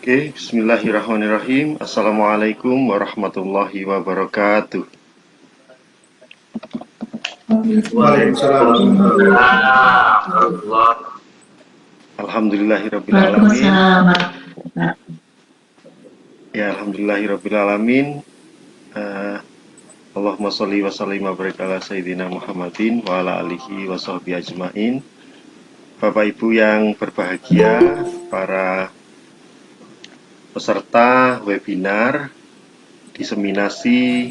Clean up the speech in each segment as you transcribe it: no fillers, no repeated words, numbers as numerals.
Oke, bismillahirrahmanirrahim. Assalamualaikum warahmatullahi wabarakatuh. Waalaikumsalam warahmatullahi Alhamdulillahirrabbilalamin. Waalaikumsalam. Ya, alhamdulillahirrabbilalamin. Allahumma sholli wa sallim wa barik ala sayyidina Muhammadin wa ala alihi wa sahbihi ajmain. Bapak Ibu yang berbahagia, para peserta webinar diseminasi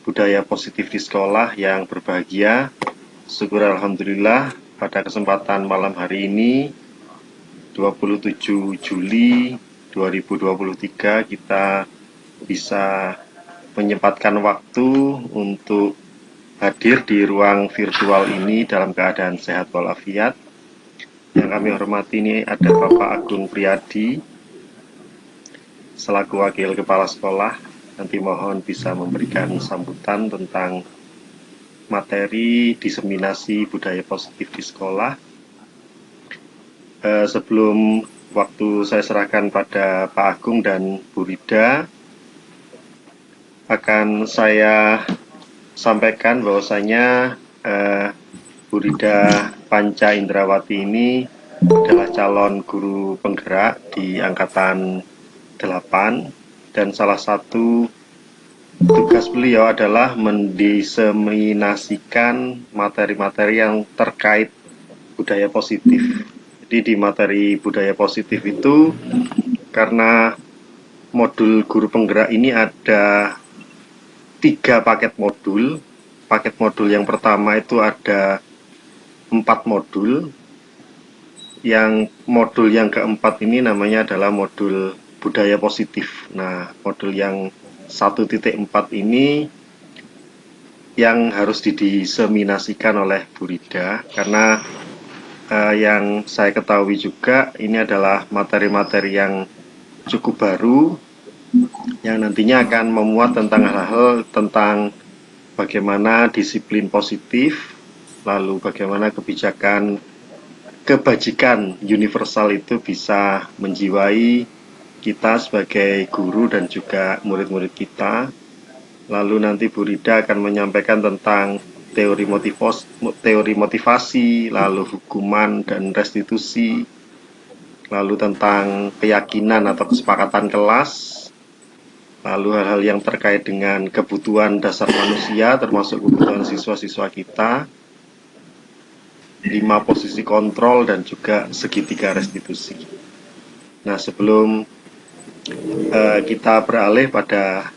budaya positif di sekolah yang berbahagia. Syukur alhamdulillah pada kesempatan malam hari ini 27 Juli 2023 kita bisa menyempatkan waktu untuk hadir di ruang virtual ini dalam keadaan sehat walafiat. Yang kami hormati ini ada Bapak Agung Priyadi selaku Wakil Kepala Sekolah. Nanti mohon bisa memberikan sambutan tentang materi diseminasi budaya positif di sekolah. Sebelum waktu saya serahkan pada Pak Agung dan Bu Rida, akan saya sampaikan bahwasanya Bu Rida Panca Indrawati ini adalah calon guru penggerak di Angkatan 8, dan salah satu tugas beliau adalah mendiseminasikan materi-materi yang terkait budaya positif. Jadi di materi budaya positif itu, karena modul guru penggerak ini ada 3 paket modul. Paket modul yang pertama itu ada 4 modul. Yang modul yang keempat ini namanya adalah modul budaya positif. Nah, modul yang 1.4 ini yang harus didiseminasikan oleh Bu Rida, karena yang saya ketahui juga ini adalah materi-materi yang cukup baru, yang nantinya akan memuat tentang hal-hal tentang bagaimana disiplin positif, lalu bagaimana kebajikan universal itu bisa menjiwai kita sebagai guru dan juga murid-murid kita. Lalu nanti Bu Rida akan menyampaikan tentang teori motivasi, lalu hukuman dan restitusi, lalu tentang keyakinan atau kesepakatan kelas, lalu hal-hal yang terkait dengan kebutuhan dasar manusia, termasuk kebutuhan siswa-siswa kita, 5 posisi kontrol, dan juga segitiga restitusi. Nah, sebelum kita beralih pada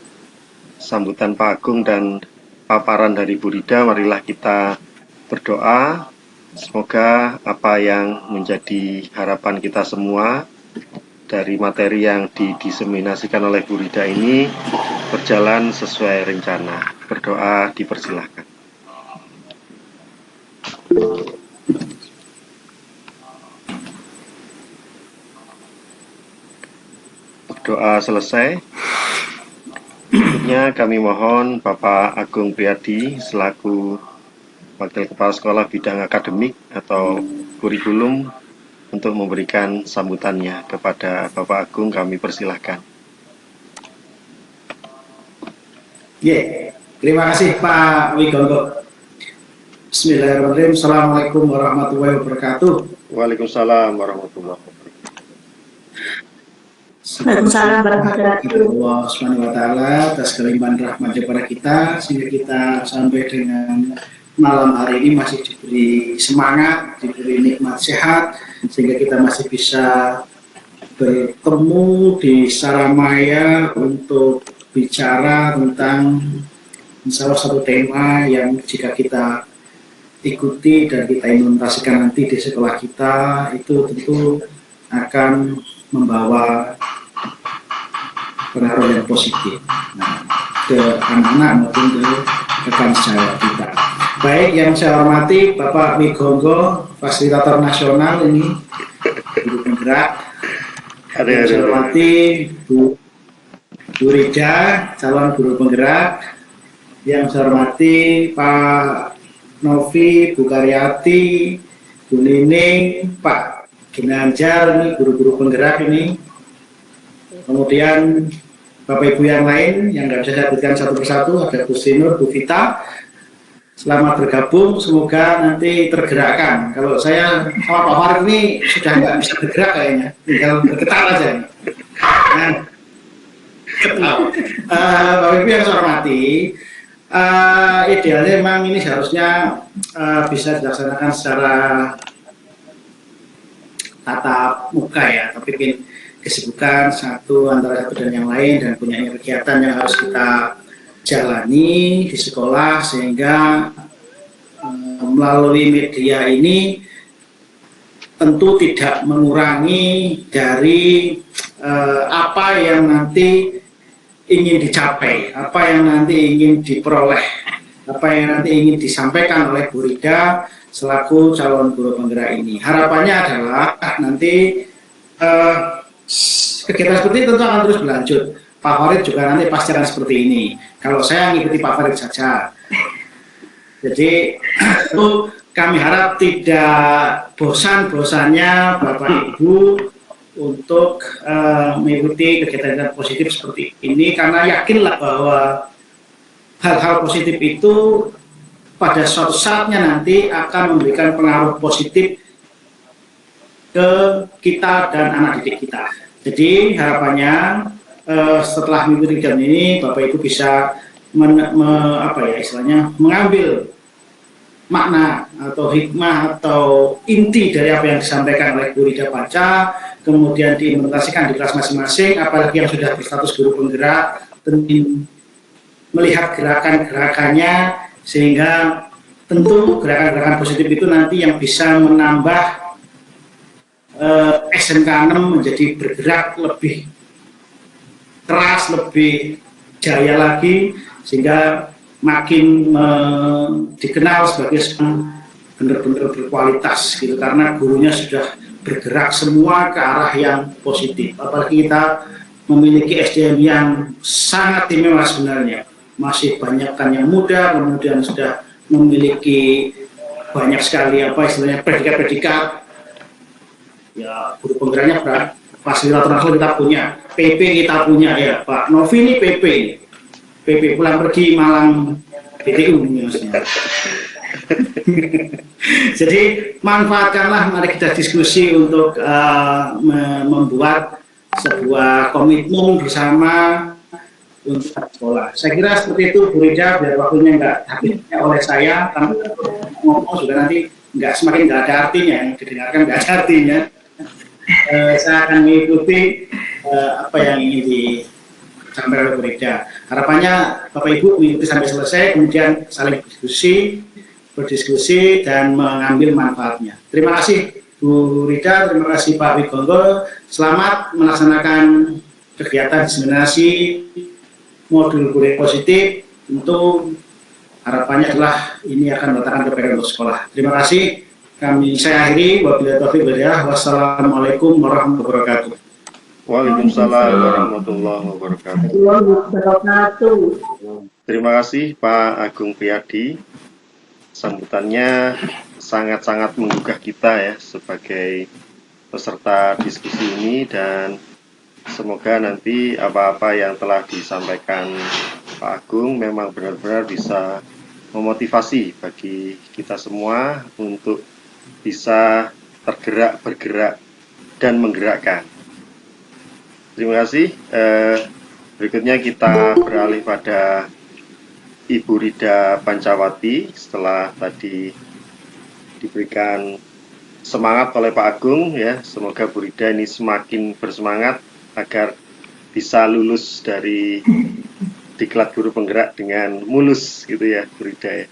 sambutan Pak Agung dan paparan dari Bu Rida, marilah kita berdoa. Semoga apa yang menjadi harapan kita semua dari materi yang didiseminasikan oleh Bu Rida ini berjalan sesuai rencana. Berdoa dipersilahkan. Doa selesai. Berikutnya kami mohon Bapak Agung Priyadi selaku Wakil Kepala Sekolah Bidang Akademik atau Kurikulum untuk memberikan sambutannya. Kepada Bapak Agung kami persilahkan. Terima kasih Pak Wigondo. Bismillahirrahmanirrahim. Assalamualaikum warahmatullahi wabarakatuh. Waalaikumsalam warahmatullahi wabarakatuh. Waalaikumsalam warahmatullahi wabarakatuh. Allah Subhanahu wa taala atas kelimpahan rahmat kepada kita sehingga kita sampai dengan malam hari ini masih diberi semangat, diberi nikmat sehat, sehingga kita masih bisa bertemu di Saramaya untuk bicara tentang salah satu tema yang jika kita ikuti dan kita implementasikan nanti di sekolah kita, itu tentu akan membawa pengaruh yang positif ke anak-anak maupun ke rekan sejawat kita. Baik, yang saya hormati Bapak Wigondo, fasilitator nasional ini, guru penggerak. Yang saya hormati Bu Rida, calon guru penggerak. Yang saya hormati Pak Novi, Bu Karyati, Bu Nining, Pak Ginanjar, ini guru-guru penggerak ini. kemudian Bapak Ibu yang lain yang nggak bisa saya sebutkan satu persatu, ada Bu Sinur, Bu Vita. Selamat bergabung, semoga nanti tergerakkan. Kalau saya sama Pak Farid ini sudah nggak bisa bergerak kayaknya, tinggal bergetar aja. Nah, Bapak Ibu yang saya hormati, idealnya memang ini seharusnya bisa dilaksanakan secara tatap muka ya, tapi kesibukan antara satu dan yang lain dan punya kegiatan yang harus kita jalani di sekolah, sehingga melalui media ini tentu tidak mengurangi dari apa yang nanti ingin dicapai, apa yang nanti ingin diperoleh, apa yang nanti ingin disampaikan oleh Bu Rida selaku calon guru penggerak ini. Harapannya adalah nanti kegiatan seperti itu tentu akan terus berlanjut. Pak Farid juga nanti pasti akan seperti ini. Kalau saya mengikuti Pak Farid saja. Jadi itu kami harap tidak bosan-bosannya Bapak Ibu untuk mengikuti kegiatan positif seperti ini, karena yakinlah bahwa hal-hal positif itu pada suatu saatnya nanti akan memberikan pengaruh positif ke kita dan anak didik kita. Jadi harapannya setelah mengikuti kegiatan ini Bapak Ibu bisa mengambil makna atau hikmah atau inti dari apa yang disampaikan oleh Bu Rida Panca, kemudian diimplementasikan di kelas masing-masing, apalagi yang sudah berstatus guru penggerak, tentu melihat gerakan-gerakannya, sehingga tentu gerakan-gerakan positif itu nanti yang bisa menambah SMK 6 menjadi bergerak lebih keras, lebih jaya lagi, sehingga makin dikenal sebagai benar-benar berkualitas gitu, karena gurunya sudah bergerak semua ke arah yang positif. Apalagi kita memiliki SDM yang sangat istimewa sebenarnya, masih banyak kan yang muda, kemudian sudah memiliki banyak sekali istilahnya predikat-predikat. Ya, guru penggeraknya fasilitator nasional kita punya, PP kita punya ya, Pak Novi ini PP pulang pergi Malang BTU maksudnya. Jadi manfaatkanlah, mari kita diskusi untuk membuat sebuah komitmen bersama untuk sekolah. Saya kira seperti itu Bu Rida, biar waktunya nggak habisnya oleh saya, karena ngomong juga nanti semakin nggak ada artinya, yang didengarkan nggak ada artinya. Saya akan mengikuti apa yang ingin disampaikan oleh Bu Rida. Harapannya Bapak Ibu mengikuti sampai selesai, kemudian saling berdiskusi dan mengambil manfaatnya. Terima kasih Bu Rida, terima kasih Pak Wigongo. Selamat melaksanakan kegiatan diseminasi modul guru positif. Tentu harapannya adalah ini akan mendatangkan kebaikan untuk sekolah. Terima kasih. Saya akhiri. Wabillahi taufiq wal hidayah. Wassalamualaikum warahmatullahi wabarakatuh. Waalaikumsalam warahmatullahi wabarakatuh. Terima kasih Pak Agung Priyadi. Sambutannya sangat-sangat menggugah kita ya sebagai peserta diskusi ini, dan semoga nanti apa-apa yang telah disampaikan Pak Agung memang benar-benar bisa memotivasi bagi kita semua untuk bisa tergerak, bergerak, dan menggerakkan. Terima kasih. Berikutnya kita beralih pada Ibu Rida Pancawati. Setelah tadi diberikan semangat oleh Pak Agung ya, semoga Bu Rida ini semakin bersemangat agar bisa lulus dari diklat guru penggerak dengan mulus gitu ya Bu Rida ya.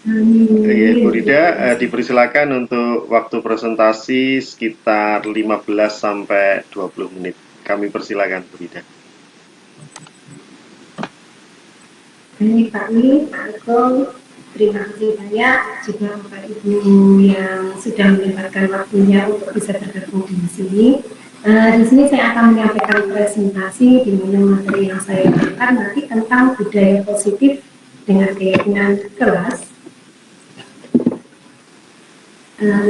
Oke, Bu Rida dipersilakan untuk waktu presentasi sekitar 15 sampai 20 menit. Kami persilakan Bu Rida. Baik Pak Wi, Pak Agung, terima kasih banyak juga Bapak Ibu yang sudah menyempatkan waktunya untuk bisa bergabung di sini. Di sini saya akan menyampaikan presentasi di mana materi yang saya berikan nanti tentang budaya positif dengan keyakinan kelas.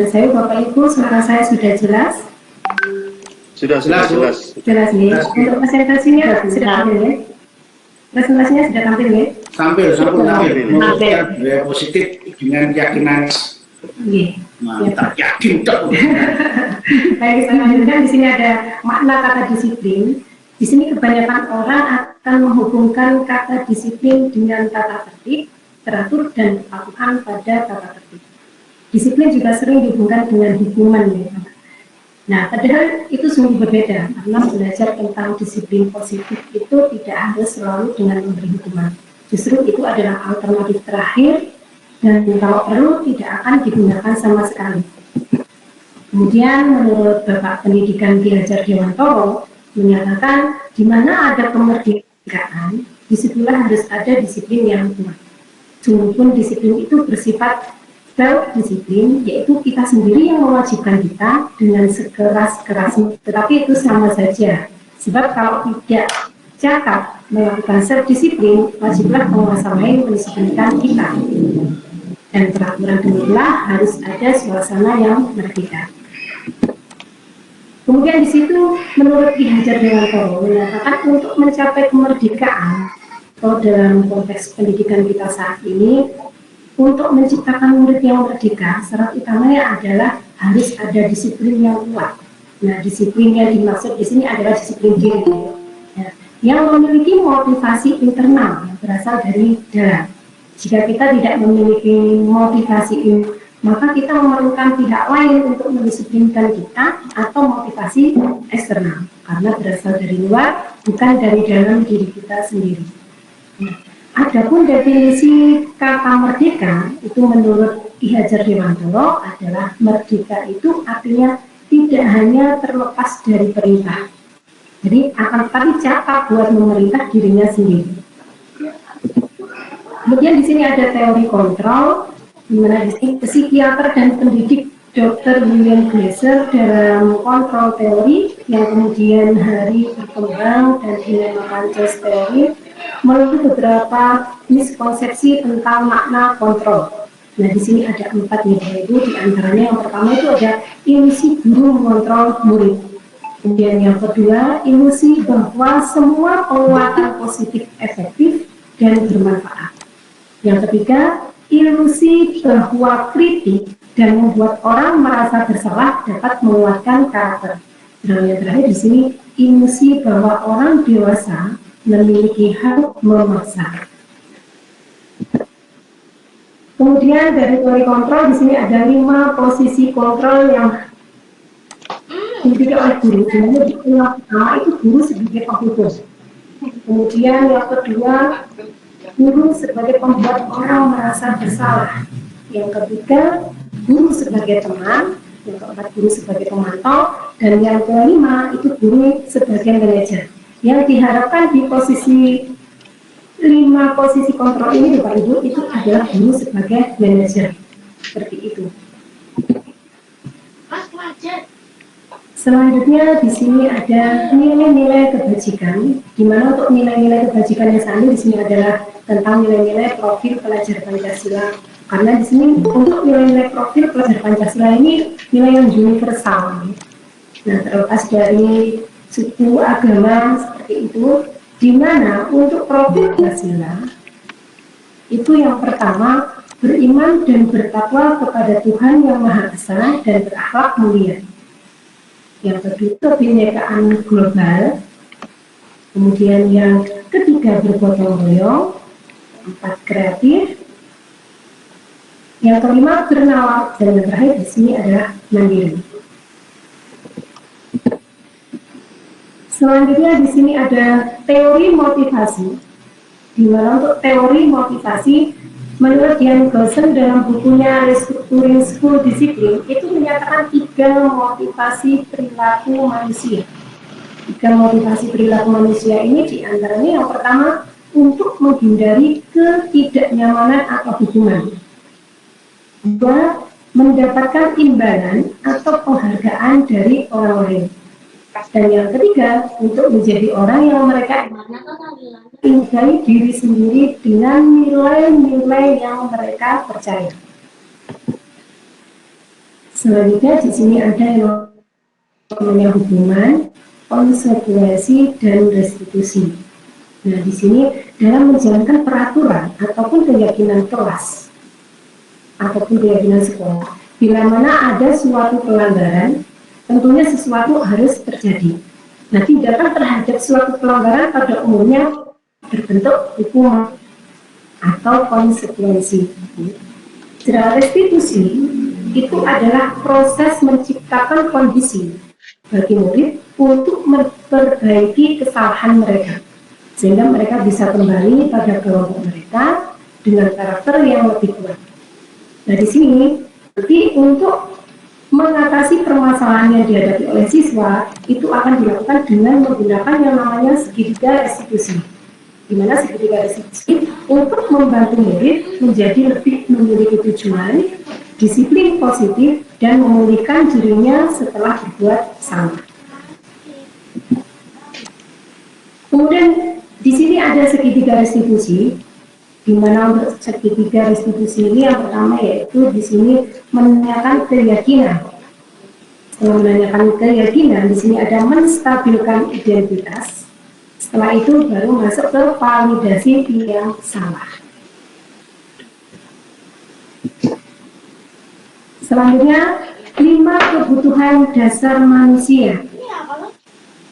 Saya Bapak Ibu, suara saya sudah jelas? Sudah Jelas, Bu. jelas. Jelas nih. Jelas. Untuk presentasinya sudah tampil ya. Presentasinya sudah tampil ya. Tampil, tampil. Tampil. Membuktikan budaya positif dengan keyakinan Iya. mantap, yakin dok. Baik, kita lanjutkan. Di sini ada makna kata disiplin. Di sini kebanyakan orang akan menghubungkan kata disiplin dengan tata tertib, teratur, dan kepatuhan pada tata tertib. Disiplin juga sering dihubungkan dengan hukuman ya. Nah, padahal itu sungguh berbeda karena belajar tentang disiplin positif itu tidak harus selalu dengan memberi hukuman. Justru itu adalah alternatif terakhir dan kalau perlu tidak akan digunakan sama sekali. Kemudian menurut Bapak Pendidikan Ki Hajar Dewantoro menyatakan di mana ada kemerdekaan, disitulah harus ada disiplin yang kuat. Sungguh pun disiplin itu bersifat self-disiplin, yaitu kita sendiri yang mewajibkan kita dengan sekeras-kerasnya. Tetapi itu sama saja. Sebab kalau tidak cakap melakukan self-disiplin, wajiblah penguasa lain mendisiplinkan kita. Dan peraturan demikianlah harus ada suasana yang merdeka. Kemudian di situ menurut Ki Hajar Dewantoro menyatakan untuk mencapai kemerdekaan atau dalam konteks pendidikan kita saat ini, untuk menciptakan murid yang merdeka, syarat utamanya adalah harus ada disiplin yang kuat. Nah, disiplin yang dimaksud di sini adalah disiplin diri, ya, yang memiliki motivasi internal yang berasal dari dalam. Jika kita tidak memiliki motivasi ini, maka kita memerlukan pihak lain untuk mendisiplinkan kita atau motivasi eksternal, karena berasal dari luar, bukan dari dalam diri kita sendiri. Nah, adapun definisi kata merdeka itu menurut Ki Hajar Dewantoro adalah merdeka itu artinya tidak hanya terlepas dari perintah, jadi akan tetapi cakap buat memerintah dirinya sendiri. Kemudian di sini ada teori kontrol, di mana di sini psikiater dan pendidik Dr. William Glasser dalam kontrol teori yang kemudian hari berkembang dan dinamakan Just teori, melalui beberapa miskonsepsi tentang makna kontrol. Nah, di sini ada 4 yaitu di antaranya yang pertama itu ada ilusi guru mengontrol murid. Kemudian yang kedua, ilusi bahwa semua penguatan positif efektif dan bermanfaat. Yang ketiga, ilusi bahwa kritik dan membuat orang merasa bersalah dapat menguatkan karakter. Dan yang terakhir di sini, ilusi bahwa orang dewasa memiliki hak memaksa. Kemudian dari teori kontrol di sini ada 5 posisi kontrol yang dimiliki oleh guru. Yang pertama itu guru sebagai penghukum. Kemudian yang kedua, guru sebagai pembuat orang merasa bersalah. Yang ketiga, guru sebagai teman. Yang keempat, guru sebagai pemantau. Dan yang kelima itu guru sebagai manajer. Yang diharapkan di posisi 5 posisi kontrol ini Bapak Ibu itu adalah guru sebagai manajer. Seperti itu. Selanjutnya di sini ada nilai-nilai kebajikan, di mana untuk nilai-nilai kebajikan yang saat ini di sini adalah tentang nilai-nilai profil pelajar Pancasila. Karena di sini untuk nilai-nilai profil pelajar Pancasila ini nilai yang universal. Nah, terlepas dari suku agama seperti itu, di mana untuk profil Pancasila itu yang pertama beriman dan bertakwa kepada Tuhan yang Maha Esa dan berakhlak mulia. Yang kedua, kebinekaan global. Kemudian yang ketiga, bergotong royong. 4, kreatif. Yang kelima, bernalar. Dan yang terakhir di sini adalah mandiri. Selanjutnya di sini ada teori motivasi. Di mana untuk teori motivasi, menurut Dian Gosen dalam bukunya Restructuring School Discipline itu menyatakan 3 motivasi perilaku manusia. 3 motivasi perilaku manusia ini diantaranya yang pertama untuk menghindari ketidaknyamanan atau hukuman. 2, mendapatkan imbalan atau penghargaan dari orang lain. Dan yang ketiga, untuk menjadi orang yang mereka mencintai diri sendiri dengan nilai-nilai yang mereka percaya. Selanjutnya di sini ada yang namanya hubungan, konsekuensi, dan restitusi. Nah, di sini dalam menjalankan peraturan ataupun keyakinan kelas ataupun keyakinan sekolah, bila mana ada suatu pelanggaran, tentunya sesuatu harus terjadi. Nah, tindakan terhadap suatu pelanggaran pada umumnya berbentuk hukuman atau konsekuensi. Secara restitusi itu adalah proses menciptakan kondisi bagi murid untuk memperbaiki kesalahan mereka, sehingga mereka bisa kembali pada kelompok mereka dengan karakter yang lebih kuat. Nah, di sini nanti untuk mengatasi permasalahan yang dihadapi oleh siswa itu akan dilakukan dengan menggunakan yang namanya segitiga restitusi, di mana segitiga restitusi untuk membantu murid menjadi lebih memiliki tujuan, disiplin positif, dan memulihkan dirinya setelah berbuat salah. Kemudian di sini ada segitiga restitusi, di mana untuk segitiga restitusi ini yang pertama yaitu di sini menanyakan keyakinan. Setelah menanyakan keyakinan, di sini ada menstabilkan identitas. Setelah itu baru masuk ke validasi yang salah. Selanjutnya, 5 kebutuhan dasar manusia.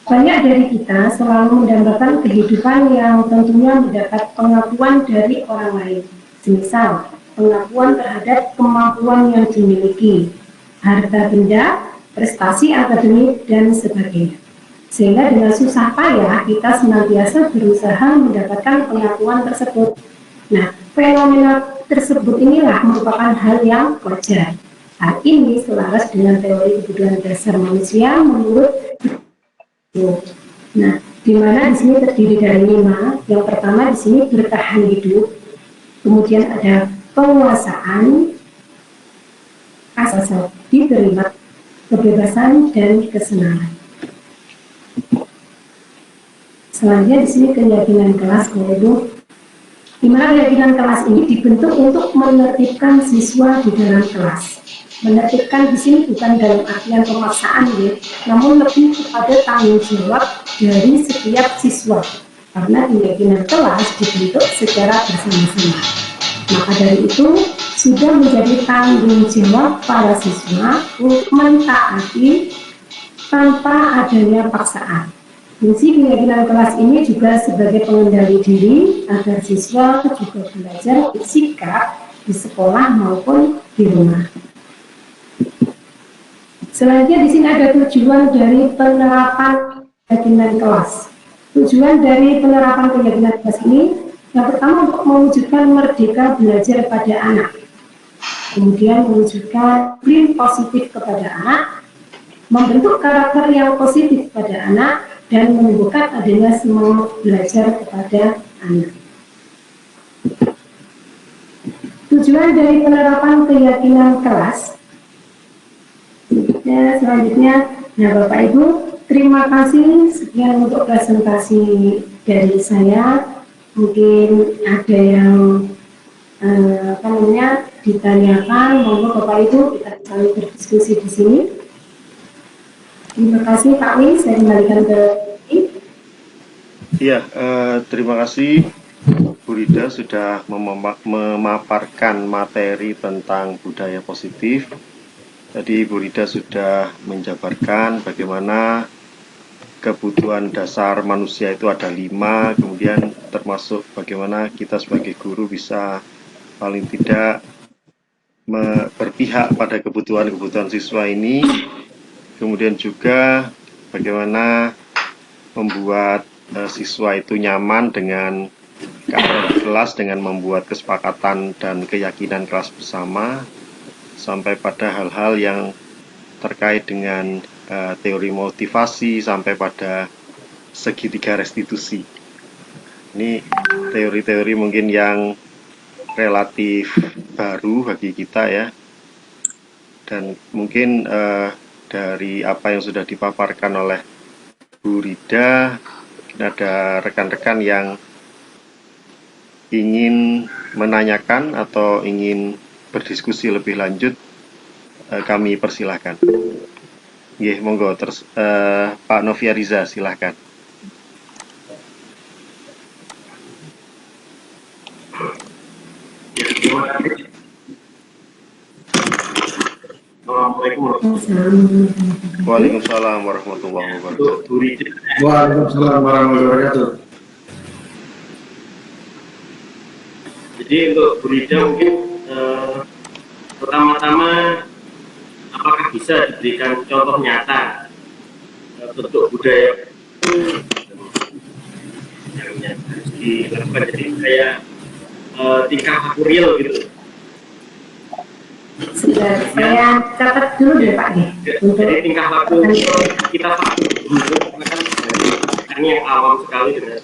Banyak dari kita selalu mendambakan kehidupan yang tentunya mendapat pengakuan dari orang lain. Semisal, pengakuan terhadap kemampuan yang dimiliki, harta benda, prestasi akademik, dan sebagainya. Sehingga dengan susah payah kita senantiasa berusaha mendapatkan pengakuan tersebut. Nah, fenomena tersebut inilah merupakan hal yang wajar. Hal ini selaras dengan teori kebutuhan dasar manusia menurut. Nah, di mana di sini terdiri dari 5. Yang pertama di sini bertahan hidup, kemudian ada penguasaan, asal diterima, kebebasan, dan kesenangan. Selanjutnya di sini keyakinan kelas, yaitu di mana keyakinan kelas ini dibentuk untuk menertibkan siswa di dalam kelas. Menertibkan di sini bukan dalam artian pemaksaan, ya, namun lebih kepada tanggung jawab dari setiap siswa, karena keyakinan kelas dibentuk secara bersama-sama. Maka dari itu sudah menjadi tanggung jawab para siswa untuk mentaati tanpa adanya paksaan. Fungsi keyakinan kelas ini juga sebagai pengendali diri agar siswa juga belajar bersikap di sekolah maupun di rumah. Selanjutnya di sini ada tujuan dari penerapan keyakinan kelas. Tujuan dari penerapan keyakinan kelas ini yang pertama untuk mewujudkan merdeka belajar pada anak, kemudian mewujudkan disiplin positif kepada anak, membentuk karakter yang positif pada anak, dan menumbuhkan adanya semangat belajar kepada anak. Tujuan dari penerapan keyakinan kelas. Selanjutnya, nah Bapak Ibu, terima kasih sekian untuk presentasi dari saya. Mungkin ada yang ditanyakan, monggo Bapak Ibu kita saling berdiskusi di sini. Terima kasih Pak Wi, saya kembalikan ke Iya, terima kasih Bu Rida sudah memaparkan materi tentang budaya positif. Tadi Bu Rida sudah menjabarkan bagaimana kebutuhan dasar manusia itu ada 5, kemudian termasuk bagaimana kita sebagai guru bisa paling tidak berpihak pada kebutuhan-kebutuhan siswa ini, kemudian juga bagaimana membuat siswa itu nyaman dengan keadaan di kelas dengan membuat kesepakatan dan keyakinan kelas bersama, sampai pada hal-hal yang terkait dengan teori motivasi, sampai pada segitiga restitusi. Ini teori-teori mungkin yang relatif baru bagi kita ya, dan mungkin dari apa yang sudah dipaparkan oleh Bu Rida, ada rekan-rekan yang ingin menanyakan atau ingin berdiskusi lebih lanjut, kami persilahkan. Nggih, monggo terus Pak Novia Riza silahkan. Assalamualaikum Waalaikumsalam warahmatullahi wabarakatuh. Bu Rida. Waalaikumsalam warahmatullahi wabarakatuh. Jadi untuk Bu Rida mungkin pertama-tama apakah bisa diberikan contoh nyata bentuk budaya yang harus dilakukan, jadi kayak tingkah laku real gitu. Sudah, saya catat dulu deh Pak nih. Jadi tingkah laku kita kan yang awam sekali dengan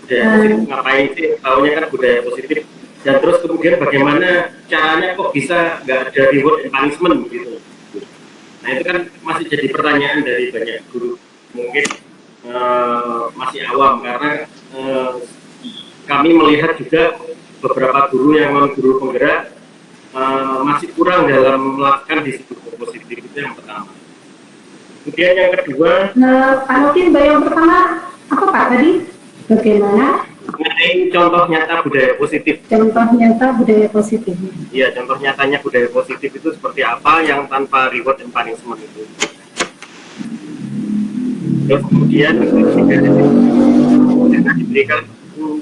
budaya positif, ngapain sih taunya kan budaya positif, dan terus kemudian bagaimana caranya kok bisa nggak ada reward and punishment gitu. Nah itu kan masih jadi pertanyaan dari banyak guru, mungkin masih awam karena kami melihat juga beberapa guru yang non guru penggerak masih kurang dalam melakukan disiplin positif, itu yang pertama. Kemudian yang kedua, Pak Notin, yang pertama apa Pak tadi? Bagaimana? mengenai contoh nyata budaya positif. Contoh nyata budaya positif. Iya, contoh nyatanya budaya positif itu seperti apa yang tanpa reward and punishment itu. Terus kemudian diberikan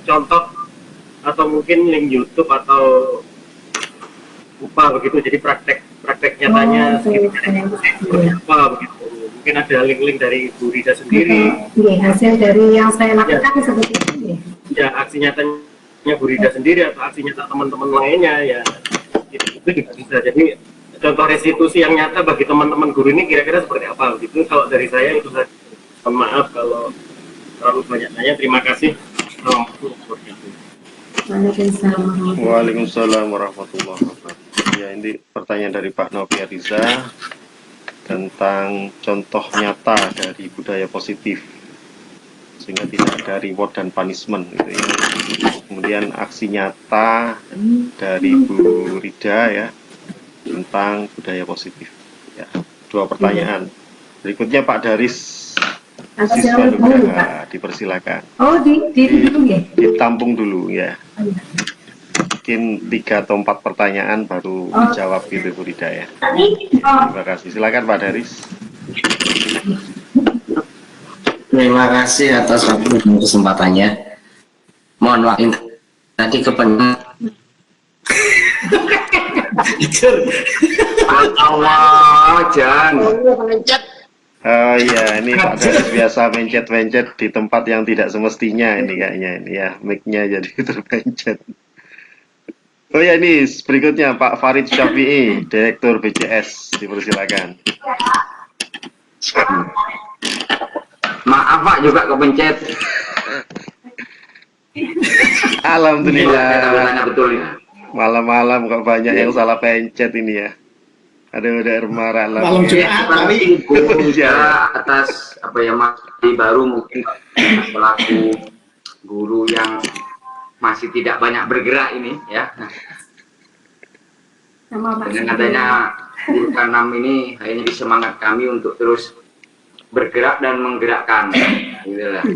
contoh atau mungkin link YouTube atau apa begitu, jadi praktek nyatanya seperti apa begitu. Mungkin ada link-link dari Bu Rida sendiri. Hasil dari yang saya lakukan seperti itu. Ya, aksi nyatanya Bu Rida sendiri atau aksi nyata teman-teman lainnya ya, itu juga bisa. Jadi contoh restitusi yang nyata bagi teman-teman guru ini kira-kira seperti apa gitu. Kalau dari saya itu saja. Mohon maaf kalau terlalu banyak tanya. Terima kasih. Waalaikumsalam warahmatullahi wabarakatuh. Ya, ini pertanyaan dari Pak Novia Riza tentang contoh nyata dari budaya positif sehingga tidak ada reward dan punishment gitu ya. Kemudian aksi nyata dari Bu Rida ya tentang budaya positif. Ya, dua pertanyaan. Berikutnya Pak Daris, siswa Nugraha, dipersilakan. Oh, dulu ya? Ditampung dulu ya. Mungkin 3 atau 4 pertanyaan baru dijawab gitu Bu Rida ya. Terima kasih. Silakan Pak Daris. Terima kasih atas waktu dan kesempatannya. Mohon maaf nanti kepengen. Allah, jangan. Oh iya, ini Pak Daris biasa mencet-mencet di tempat yang tidak semestinya ini kayaknya ini ya, mic-nya jadi terpencet. Oh ya, ini berikutnya Pak Farid Syafi'i, Direktur BCS, dipersilakan. Maaf Pak, juga kepencet. Alhamdulillah. Betul ya. Malam-malam kok banyak yang salah pencet ini ya. Ada udah marah lah. Malam Jumat kali. Atas apa ya, masih baru mungkin pelaku guru yang masih tidak banyak bergerak ini ya. Dengan adanya guru K6 ini akhirnya semangat kami untuk terus bergerak dan menggerakkan gitu lah.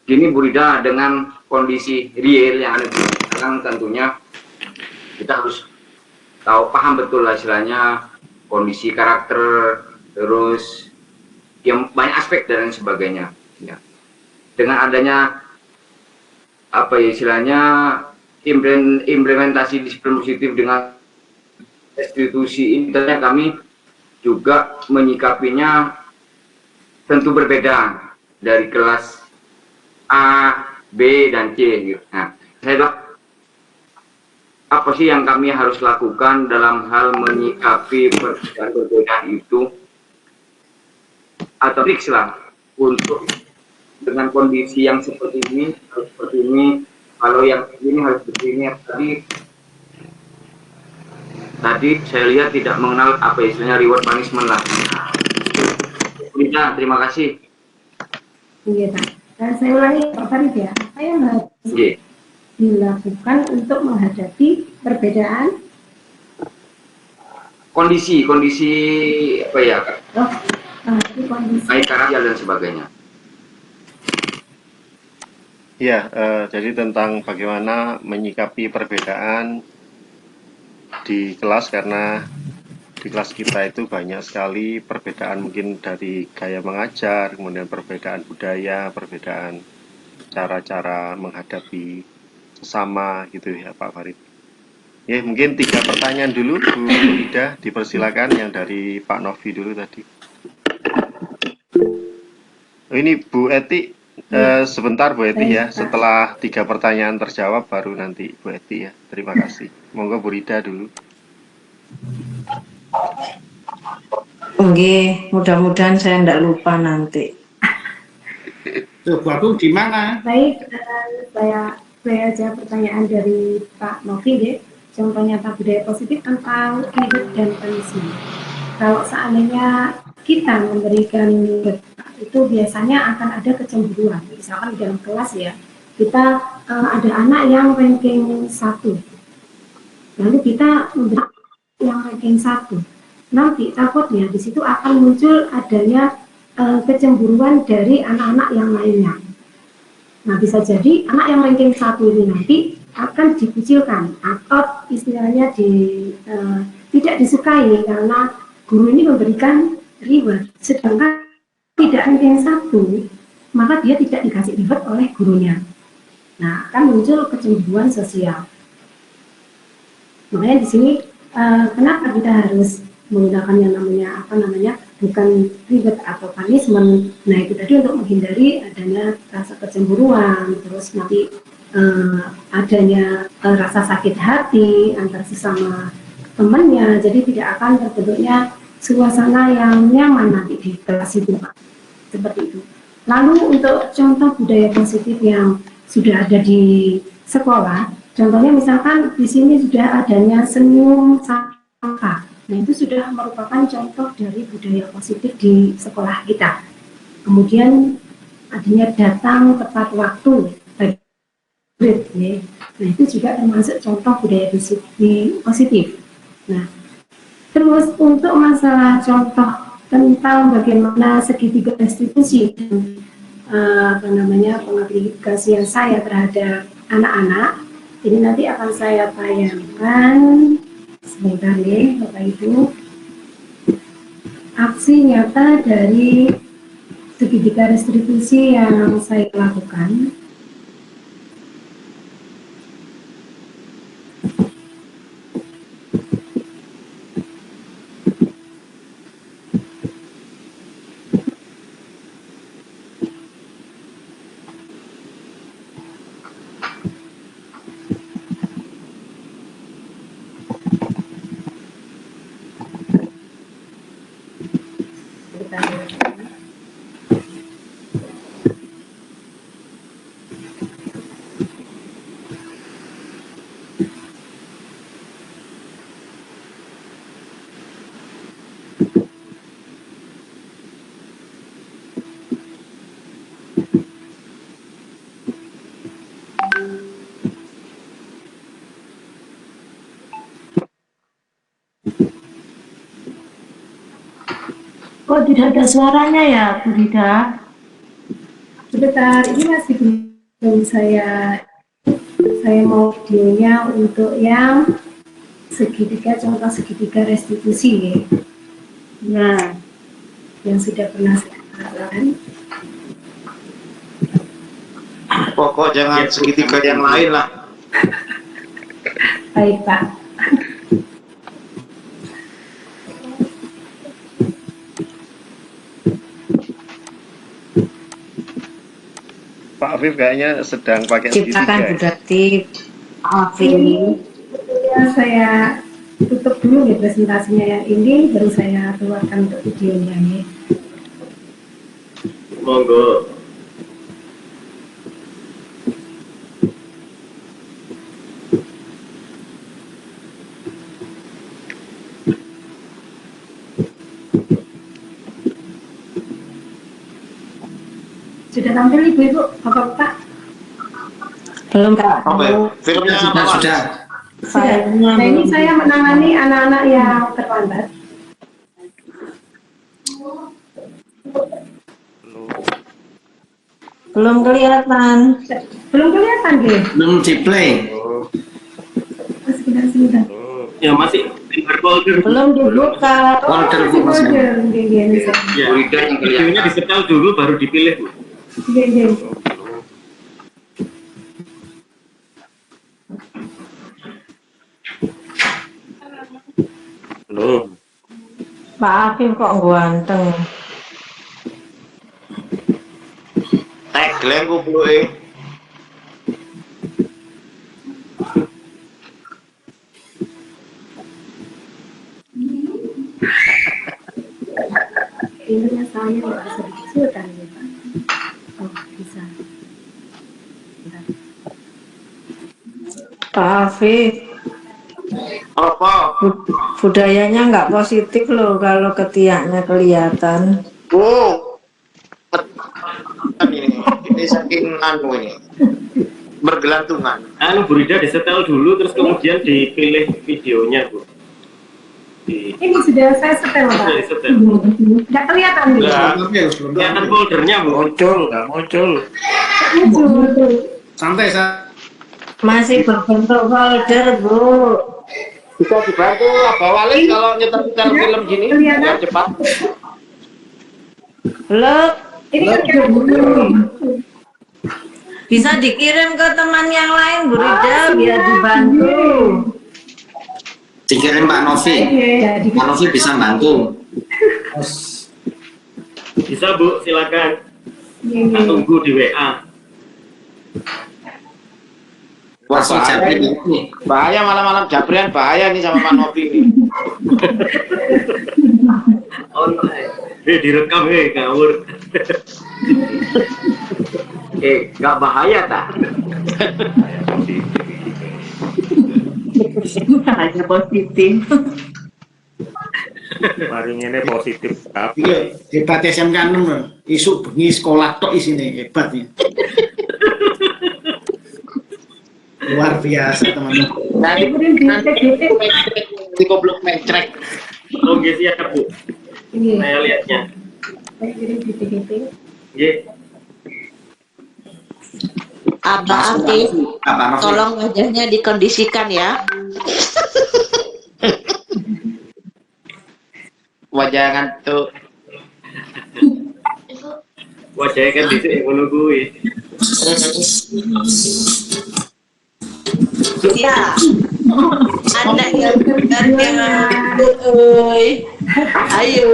Gini Bu Rida, dengan kondisi real yang ada sekarang tentunya kita harus paham betul lah istilahnya kondisi karakter, terus yang banyak aspek dan lain sebagainya ya. Dengan adanya apa ya istilahnya implementasi disiplin positif dengan institusi ini, tentunya kami juga menyikapinya tentu berbeda dari kelas A, B, dan C gitu. Nah, saya bilang apa sih yang kami harus lakukan dalam hal menyikapi perbedaan itu, atau fix lah untuk dengan kondisi yang seperti ini harus seperti ini, kalau yang ini harus seperti ini. Tadi saya lihat tidak mengenal apa istilahnya reward punishment lah. Terima kasih. Iya Pak. Saya ulangi Pak Farid ya, apa yang harus dilakukan untuk menghadapi perbedaan kondisi apa ya, Oh, itu kondisi. baik karakter dan sebagainya. Ya, jadi tentang bagaimana menyikapi perbedaan di kelas, karena di kelas kita itu banyak sekali perbedaan, mungkin dari gaya mengajar, kemudian perbedaan budaya, perbedaan cara-cara menghadapi sesama gitu ya Pak Farid. Ya, mungkin 3 pertanyaan dulu Bu Ida, dipersilakan yang dari Pak Novi dulu tadi. Oh, ini Bu Eti, sebentar Bu Eti ya, setelah 3 pertanyaan terjawab baru nanti Bu Eti ya. Terima kasih. Monggo Bu Ida dulu. Oke, mudah-mudahan saya tidak lupa nanti. Coba Bu, di mana? Baik, saya jawab pertanyaan dari Pak Novi deh. Contohnya Pak budaya positif tentang reward dan punishment. Kalau seandainya kita memberikan reward, itu biasanya akan ada kecemburuan. Misalkan di dalam kelas ya, kita ada anak yang ranking 1, lalu kita memberi yang ranking 1. Nanti takutnya di situ akan muncul adanya kecemburuan dari anak-anak yang lainnya. Nah, bisa jadi anak yang ranking 1 ini nanti akan dikucilkan atau istilahnya tidak disukai karena guru ini memberikan reward, sedangkan tidak ranking 1, maka dia tidak dikasih reward oleh gurunya. Nah, akan muncul kecemburuan sosial. Makanya di sini kenapa kita harus menggunakan yang namanya bukan reward atau punishment. Nah, itu tadi untuk menghindari adanya rasa kecemburuan, terus nanti adanya rasa sakit hati antar sesama temannya. Jadi tidak akan terbentuknya suasana yang nyaman nanti di kelas itu, Pak. Seperti itu. Lalu untuk contoh budaya positif yang sudah ada di sekolah, contohnya misalkan di sini sudah adanya senyum sapa. Nah, itu sudah merupakan contoh dari budaya positif di sekolah kita. Kemudian adanya datang tepat waktu, ya. Nah, itu juga termasuk contoh budaya positif. Nah, terus untuk masalah contoh tentang bagaimana segitiga restitusi pengaplikasian saya terhadap anak-anak, ini nanti akan saya tayangkan. Sebentar nih, Bapak Ibu. Aksi nyata dari segitiga restitusi yang saya lakukan. Kok tidak ada suaranya ya, Bu Rida? Sebentar, ini masih belum saya mau videonya untuk yang contoh segitiga restitusi ya. Nah, yang sudah pernah saya lakukan. Pokok jangan segitiga yang lain lah. Baik, Pak. Pak Afif kayaknya sedang pakai Ciptakan segitiga. budaktif. Afif. Ya, saya tutup dulu ya presentasinya yang ini, baru saya keluarkan untuk videonya ya. Monggo. Sudah tampil Ibu-Ibu, Bapak-Bapak? Belum, Pak. Filmnya Belum. sudah. Sudah. Filenya Nah ini belum. saya menangani anak-anak yang terlambat. Belum kelihatan. Belum kelihatan deh. Belum di play. Sebentar. Ya masih folder. Belum dibuka. Folder, Masih Bu, Mas. folder. Gini, Ya, Bu Rida yang videonya kelihatan. disetel dulu baru dipilih, Bu. gini. Belum. Pak Afif kok ganteng. Tagline kumpulke. Ini saya nggak bisa dikecilkan ya Pak. Oh bisa. Bentar. Pak Afif, Apa? budayanya nggak positif loh kalau ketiaknya kelihatan. Bu. Ini saking anu ini. Bergelantungan. Anu Bu Rida disetel dulu terus kemudian dipilih videonya, Bu. Ini sudah saya setel Pak. Sudah disetel. Nggak kelihatan nih. Enggak. Kelihatan foldernya, Bu. Muncul, nggak muncul. Santai, saya. Masih berbentuk folder, Bu. Bisa dibantu Abah Wali kalau nyetel film gini biar cepat. Loh, Ini kan kayak bisa dikirim ke teman yang lain, Bu Rida, biar dibantu. Dikirim Pak Novi. Jadi Pak Novi bisa bantu. Bisa, Bu, silakan. gini. Kita tunggu di WA. Wah, si Jabri ini. Bahaya malam-malam Jabrian bahaya nih sama Pak Novi nih. Online. Direkam, ngawur. Nggak bahaya tak? Hanya positif. Mari ini positif tapi Iya, hebat SMK 6. Isu bengi sekolah tok isine hebat ya. Luar biasa teman-teman. Nanti di goblok mencrek. Oke, siap, Bu. Ini. Saya lihatnya. Saya kirim di TGP. Ye. Abah Afif, Pak Novi. tolong wajahnya dikondisikan ya. Wajah ngantuk. Wajahnya kan bisa yang menunggui. Ya, anak yang benar oi. Ayo,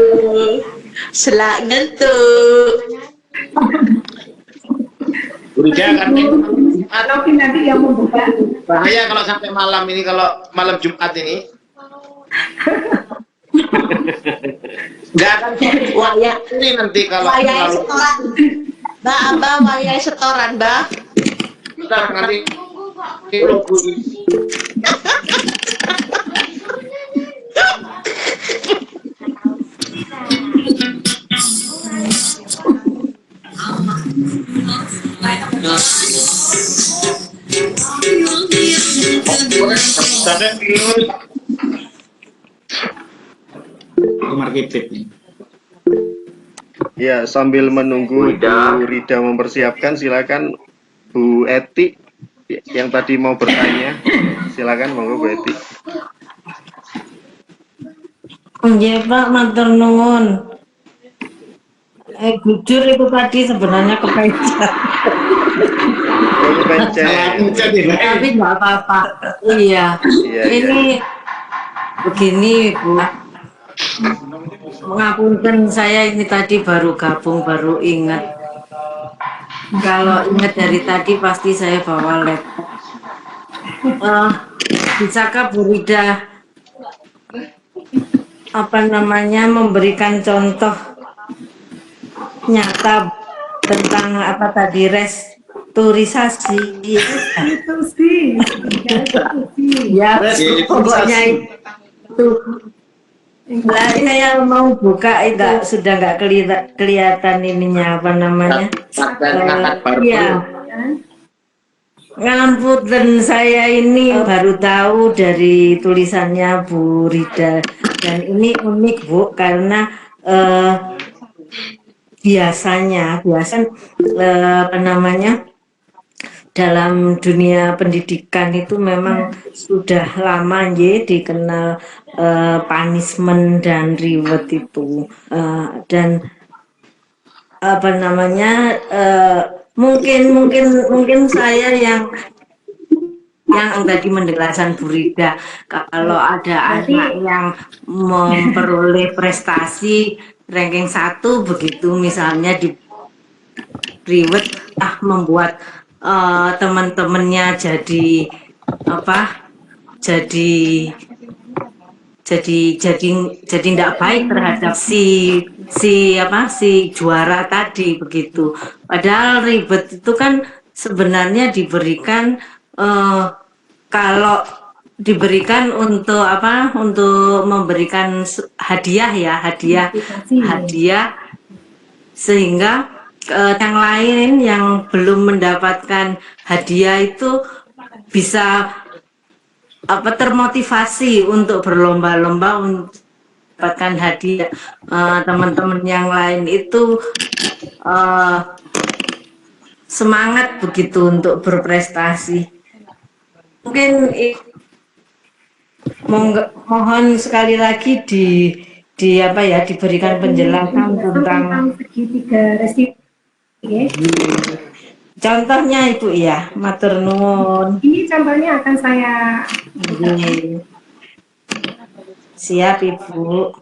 selak ngantuk. Burja kan Atau nanti yang membuka. bahaya kalau sampai malam ini, kalau malam Jumat ini. Nggak akan Waya, ini nanti kalau wayai terlalu setoran. Mbak Abah, wayai setoran, Mbak. ntar nanti logo ini. Umar Kipit nih. Ya, sambil menunggu Rida. Bu Rida mempersiapkan, silakan Bu Eti yang tadi mau bertanya. Silakan, monggo Bu Eti. Nggih, Pak, matur nuwun. Jujur itu tadi sebenarnya kepencet. Kalau pencet. Tapi nggak apa-apa. Iya. Iya, Ini begini, Bu. Mengapunten, saya ini tadi baru gabung, baru ingat. Kalau ingat dari tadi pasti saya bawa laptop. Bisakah Bu Rida memberikan contoh nyata tentang apa tadi restrukturisasi? Itu sih. Ya, pokoknya itu. Lah, saya mau buka, sudah nggak kelihatan ininya apa namanya? Ngangkat barbel. Iya. Ngapunten, saya ini baru tahu dari tulisannya Bu Rida, dan ini unik Bu karena biasanya apa namanya, dalam dunia pendidikan itu memang sudah lama ya dikenal punishment dan reward itu. Dan apa namanya, mungkin saya yang tadi mendengarkan Bu Rida, kalau ada anak yang memperoleh prestasi ranking 1 begitu misalnya, di reward membuat teman-temannya jadi apa, jadi tidak baik terhadap si juara tadi begitu. Padahal reward itu kan sebenarnya diberikan kalau diberikan untuk apa, untuk memberikan hadiah ya, hadiah sehingga yang lain yang belum mendapatkan hadiah itu bisa termotivasi untuk berlomba-lomba untuk mendapatkan hadiah. Teman-teman yang lain itu semangat begitu untuk berprestasi. Mungkin mohon sekali lagi diberikan penjelasan tentang segitiga resiko. Contohnya Ibu ya, matur nuwun. Ini contohnya akan saya siap Ibu.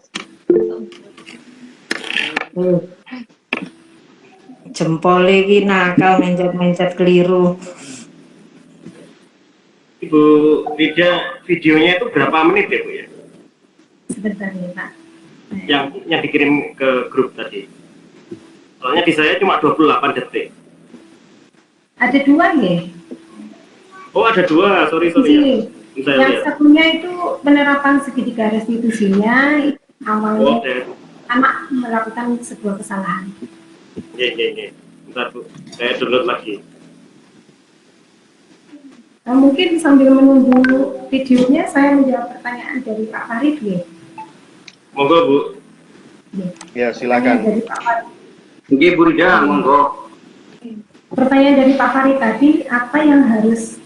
Jempol iki nakal, mencet-mencet keliru. Ibu Rida, videonya itu berapa menit ya Bu ya? Sebentar ya Pak. Yang dikirim ke grup tadi. Soalnya di saya cuma 28 detik. Ada 2 ya? Oh ada 2, sorry ya. Yang satunya itu penerapan segitiga restitusinya, awalnya anak melakukan sebuah kesalahan. Iya. Bentar Bu, saya download lagi. Nah, mungkin sambil menunggu videonya saya menjawab pertanyaan dari Pak Farid ya. Monggo Bu. Ya silakan. Dari Pak Farid. Oke Bu Rida, monggo. Pertanyaan dari Pak Farid tadi, apa yang harus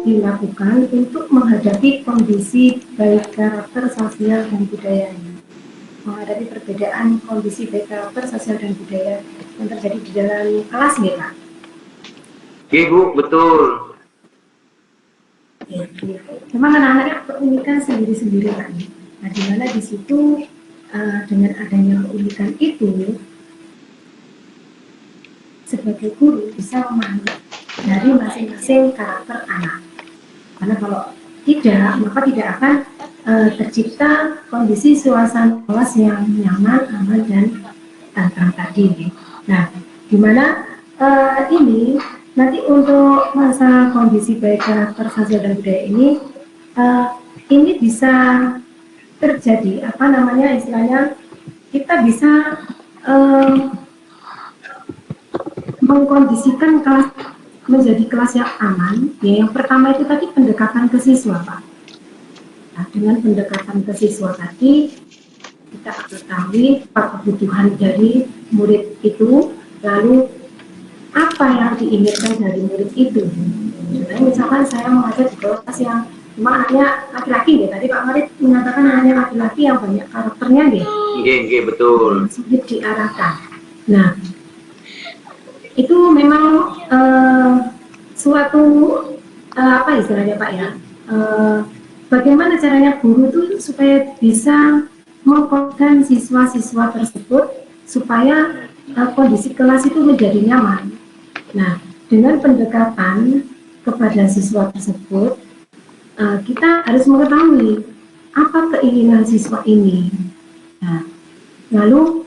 dilakukan untuk menghadapi kondisi baik karakter, sosial, dan budayanya? Menghadapi perbedaan kondisi baik karakter, sosial, dan budaya yang terjadi di dalam kelas ya Pak? Oke Bu, betul. Memang anak-anaknya keunikan sendiri-sendiri Pak. Nah, di mana di situ dengan adanya keunikan itu, sebagai guru bisa memahami dari masing-masing karakter anak. Karena kalau tidak, maka tidak akan tercipta kondisi suasana kelas yang nyaman, aman, dan tentram tadi. Nah, di mana ini nanti untuk masa kondisi baik karakter, sosial, dan budaya ini bisa terjadi apa namanya, istilahnya kita bisa mengkondisikan kelas menjadi kelas yang aman. Ya, yang pertama itu tadi pendekatan ke siswa Pak. Nah, dengan pendekatan ke siswa tadi kita ketahui apa kebutuhan dari murid itu, lalu apa yang diinginkan dari murid itu. Contohnya misalkan saya mengajar di kelas yang cuma anaknya laki-laki ya, tadi Pak Farid mengatakan anaknya laki-laki yang banyak karakternya ya. Iya betul. Sulit diarahkan. Nah, itu memang suatu apa istilahnya Pak ya, bagaimana caranya guru itu supaya bisa mengkoordinasikan siswa-siswa tersebut supaya kondisi kelas itu menjadi nyaman. Nah, dengan pendekatan kepada siswa tersebut, kita harus mengetahui apa keinginan siswa ini. Nah, lalu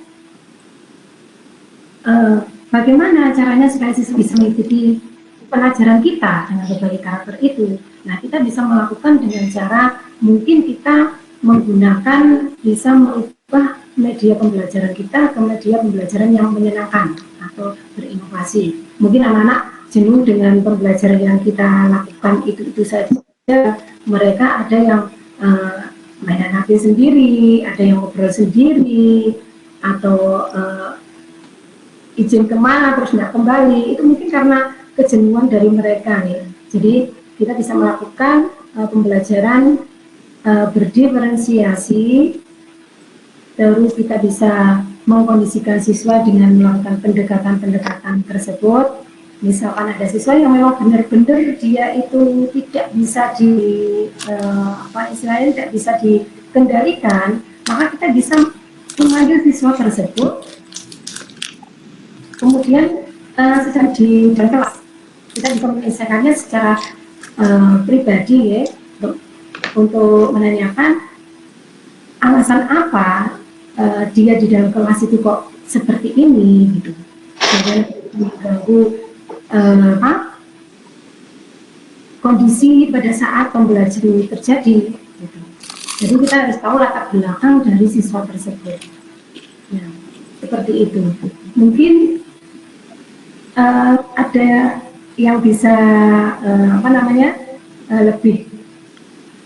bagaimana caranya supaya siswa bisa mengikuti pelajaran kita dengan berbagai karakter itu. Nah, kita bisa melakukan dengan cara mungkin kita menggunakan, bisa mengubah media pembelajaran kita ke media pembelajaran yang menyenangkan atau berinovasi. Mungkin anak-anak jenuh dengan pembelajaran yang kita lakukan itu saja, mereka ada yang mainan HP sendiri, ada yang ngobrol sendiri, atau izin kemana terus nggak kembali. Itu mungkin karena kejenuhan dari mereka ya. Jadi kita bisa melakukan pembelajaran berdiferensiasi, terus kita bisa mengkondisikan siswa dengan melakukan pendekatan-pendekatan tersebut. Misalkan ada siswa yang memang benar-benar dia itu tidak bisa istilahnya tidak bisa dikendalikan, maka kita bisa memanggil siswa tersebut, kemudian secara di dalam kelas kita bisa menyelesaikannya secara pribadi ya, untuk menanyakan alasan apa dia di dalam kelas itu kok seperti ini gitu, jangan mengganggu kondisi pada saat pembelajaran terjadi gitu. Jadi kita harus tahu latar belakang dari siswa tersebut ya, seperti itu. Mungkin ada yang bisa lebih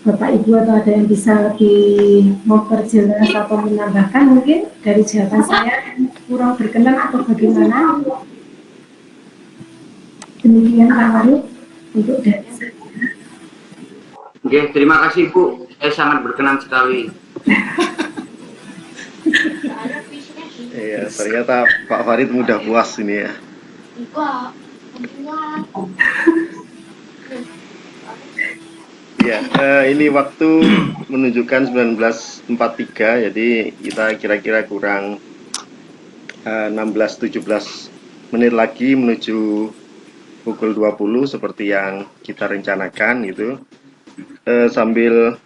Bapak Ibu atau ada yang bisa lebih memperjelas atau menambahkan mungkin dari jawaban saya kurang berkenan atau bagaimana? Demikian Pak Wali untuk dari saya. Oke, terima kasih Bu. Saya sangat berkenan sekali. Iya, ternyata Pak Farid mudah puas ini ya. Ya, ini waktu menunjukkan 19.43, jadi kita kira-kira kurang 16-17 menit lagi menuju pukul 20 seperti yang kita rencanakan gitu. Sambil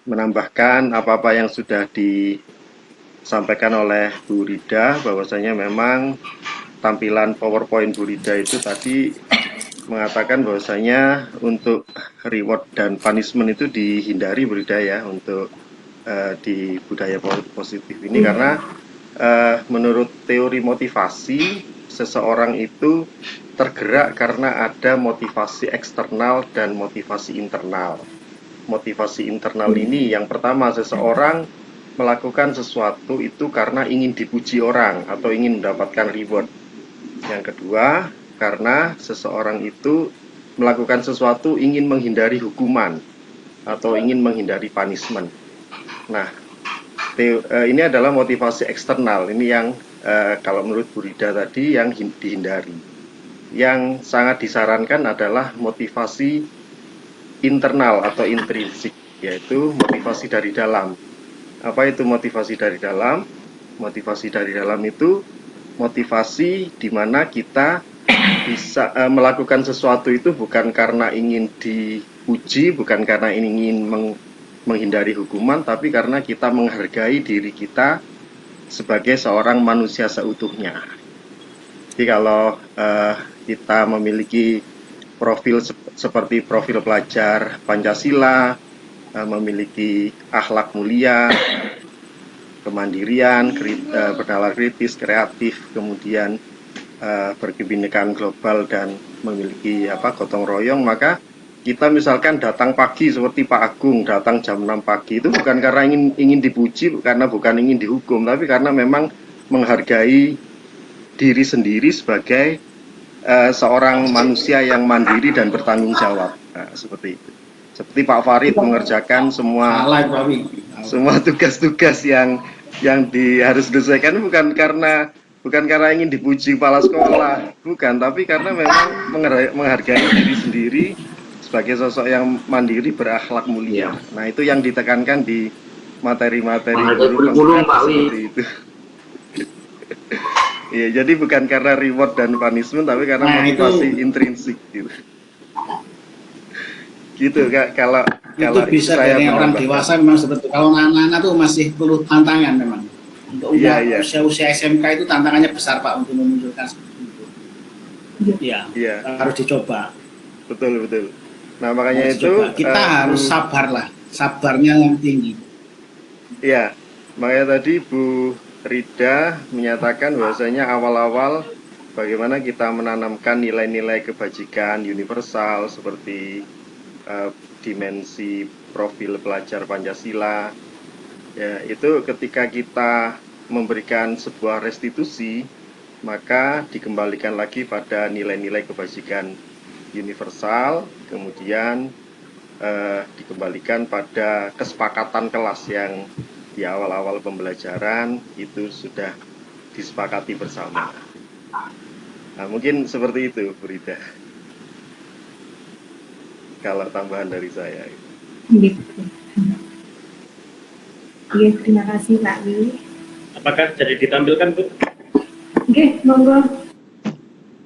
menambahkan apa-apa yang sudah disampaikan oleh Bu Rida, bahwasanya memang tampilan PowerPoint Bu Rida itu tadi mengatakan bahwasanya untuk reward dan punishment itu dihindari Bu Rida ya, untuk di budaya positif ini, karena menurut teori motivasi, seseorang itu tergerak karena ada motivasi eksternal dan motivasi internal. Motivasi internal ini yang pertama, seseorang melakukan sesuatu itu karena ingin dipuji orang atau ingin mendapatkan reward. Yang kedua, karena seseorang itu melakukan sesuatu ingin menghindari hukuman atau ingin menghindari punishment. Nah, ini adalah motivasi eksternal. Ini yang kalau menurut Bu Rida tadi yang dihindari. Yang sangat disarankan adalah motivasi internal atau intrinsik, yaitu motivasi dari dalam. Apa itu motivasi dari dalam? Motivasi dari dalam itu motivasi di mana kita bisa melakukan sesuatu itu bukan karena ingin dipuji, bukan karena ingin menghindari hukuman, tapi karena kita menghargai diri kita sebagai seorang manusia seutuhnya. Jadi kalau kita memiliki profil seperti profil pelajar Pancasila, memiliki akhlak mulia, kemandirian, bernalar kritis, kreatif, kemudian berkebinekaan global dan memiliki gotong royong, maka kita misalkan datang pagi seperti Pak Agung datang jam 6 pagi itu bukan karena ingin dipuji, karena bukan ingin dihukum, tapi karena memang menghargai diri sendiri sebagai seorang manusia yang mandiri dan bertanggung jawab. Nah, seperti itu. Seperti Pak Farid mengerjakan semua tugas-tugas yang harus diselesaikan bukan karena ingin dipuji kepala sekolah, bukan, tapi karena memang menghargai diri sendiri sebagai sosok yang mandiri, berakhlak mulia. Nah, itu yang ditekankan di materi-materi kurikulum Pak Wi. Seperti itu. Iya, jadi bukan karena reward dan punishment, tapi karena motivasi intrinsik gitu. Gitu Kak, kalau itu bisa dari orang dewasa memang seperti kalau anak-anak tuh masih perlu tantangan memang. Untuk usia SMK itu tantangannya besar Pak untuk memunculkan seperti itu. Iya. Harus dicoba. Betul. Nah, makanya itu kita harus sabar lah, sabarnya yang tinggi. Iya, makanya tadi Bu Rida menyatakan bahwasanya awal-awal bagaimana kita menanamkan nilai-nilai kebajikan universal seperti dimensi profil pelajar Pancasila. Ya, itu ketika kita memberikan sebuah restitusi, maka dikembalikan lagi pada nilai-nilai kebajikan universal, kemudian dikembalikan pada kesepakatan kelas yang di awal-awal pembelajaran itu sudah disepakati bersama. Nah, mungkin seperti itu, Bu Rida. Kalau tambahan dari saya. Gitu. Iya, terima kasih Pak Wi. Apakah jadi ditampilkan, Bu? Oke, monggo.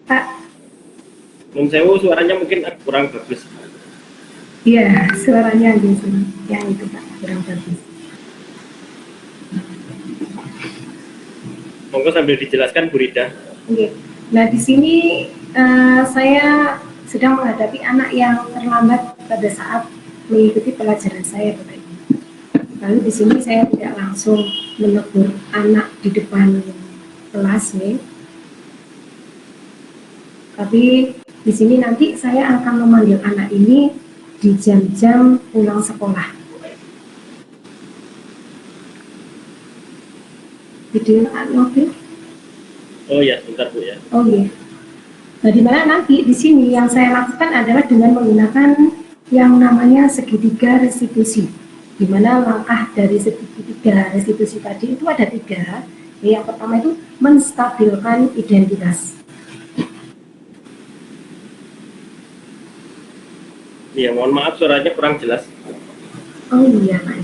Pak. Nun sewu suaranya mungkin kurang bagus. Iya, suaranya gitu. Yang itu Pak, kurang bagus. Monggo sambil dijelaskan, Bu Rida. Oke. Nah, di sini saya sedang menghadapi anak yang terlambat pada saat mengikuti pelajaran saya, Bapak Ibu. Lalu di sini saya tidak langsung menegur anak di depan kelas, nih. Tapi di sini nanti saya akan memanggil anak ini di jam-jam pulang sekolah. Video oke? Oh ya, sebentar Bu ya. Oh iya. Nah, di mana nanti di sini yang saya lakukan adalah dengan menggunakan yang namanya segitiga restitusi. Di mana langkah dari segitiga restitusi tadi itu ada 3. Yang pertama itu menstabilkan identitas. Iya, mohon maaf suaranya kurang jelas. Oh iya, Pak.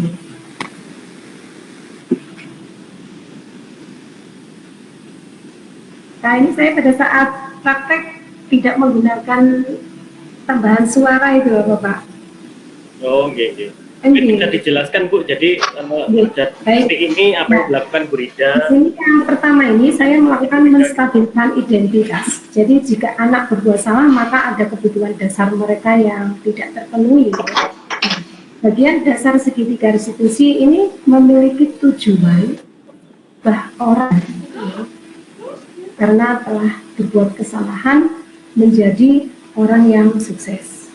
Nah, ini saya pada saat praktek tidak menggunakan tambahan suara itu, Bapak. Oh, oke. Mungkin bisa dijelaskan, Bu. Jadi, seperti ini apa yang dilakukan Bu Rida? Di sini yang pertama ini saya melakukan menstabilkan identitas. Jadi jika anak berbuat salah, maka ada kebutuhan dasar mereka yang tidak terpenuhi. Bagian dasar segitiga restitusi ini memiliki tujuan bahwa orang karena telah berbuat kesalahan menjadi orang yang sukses.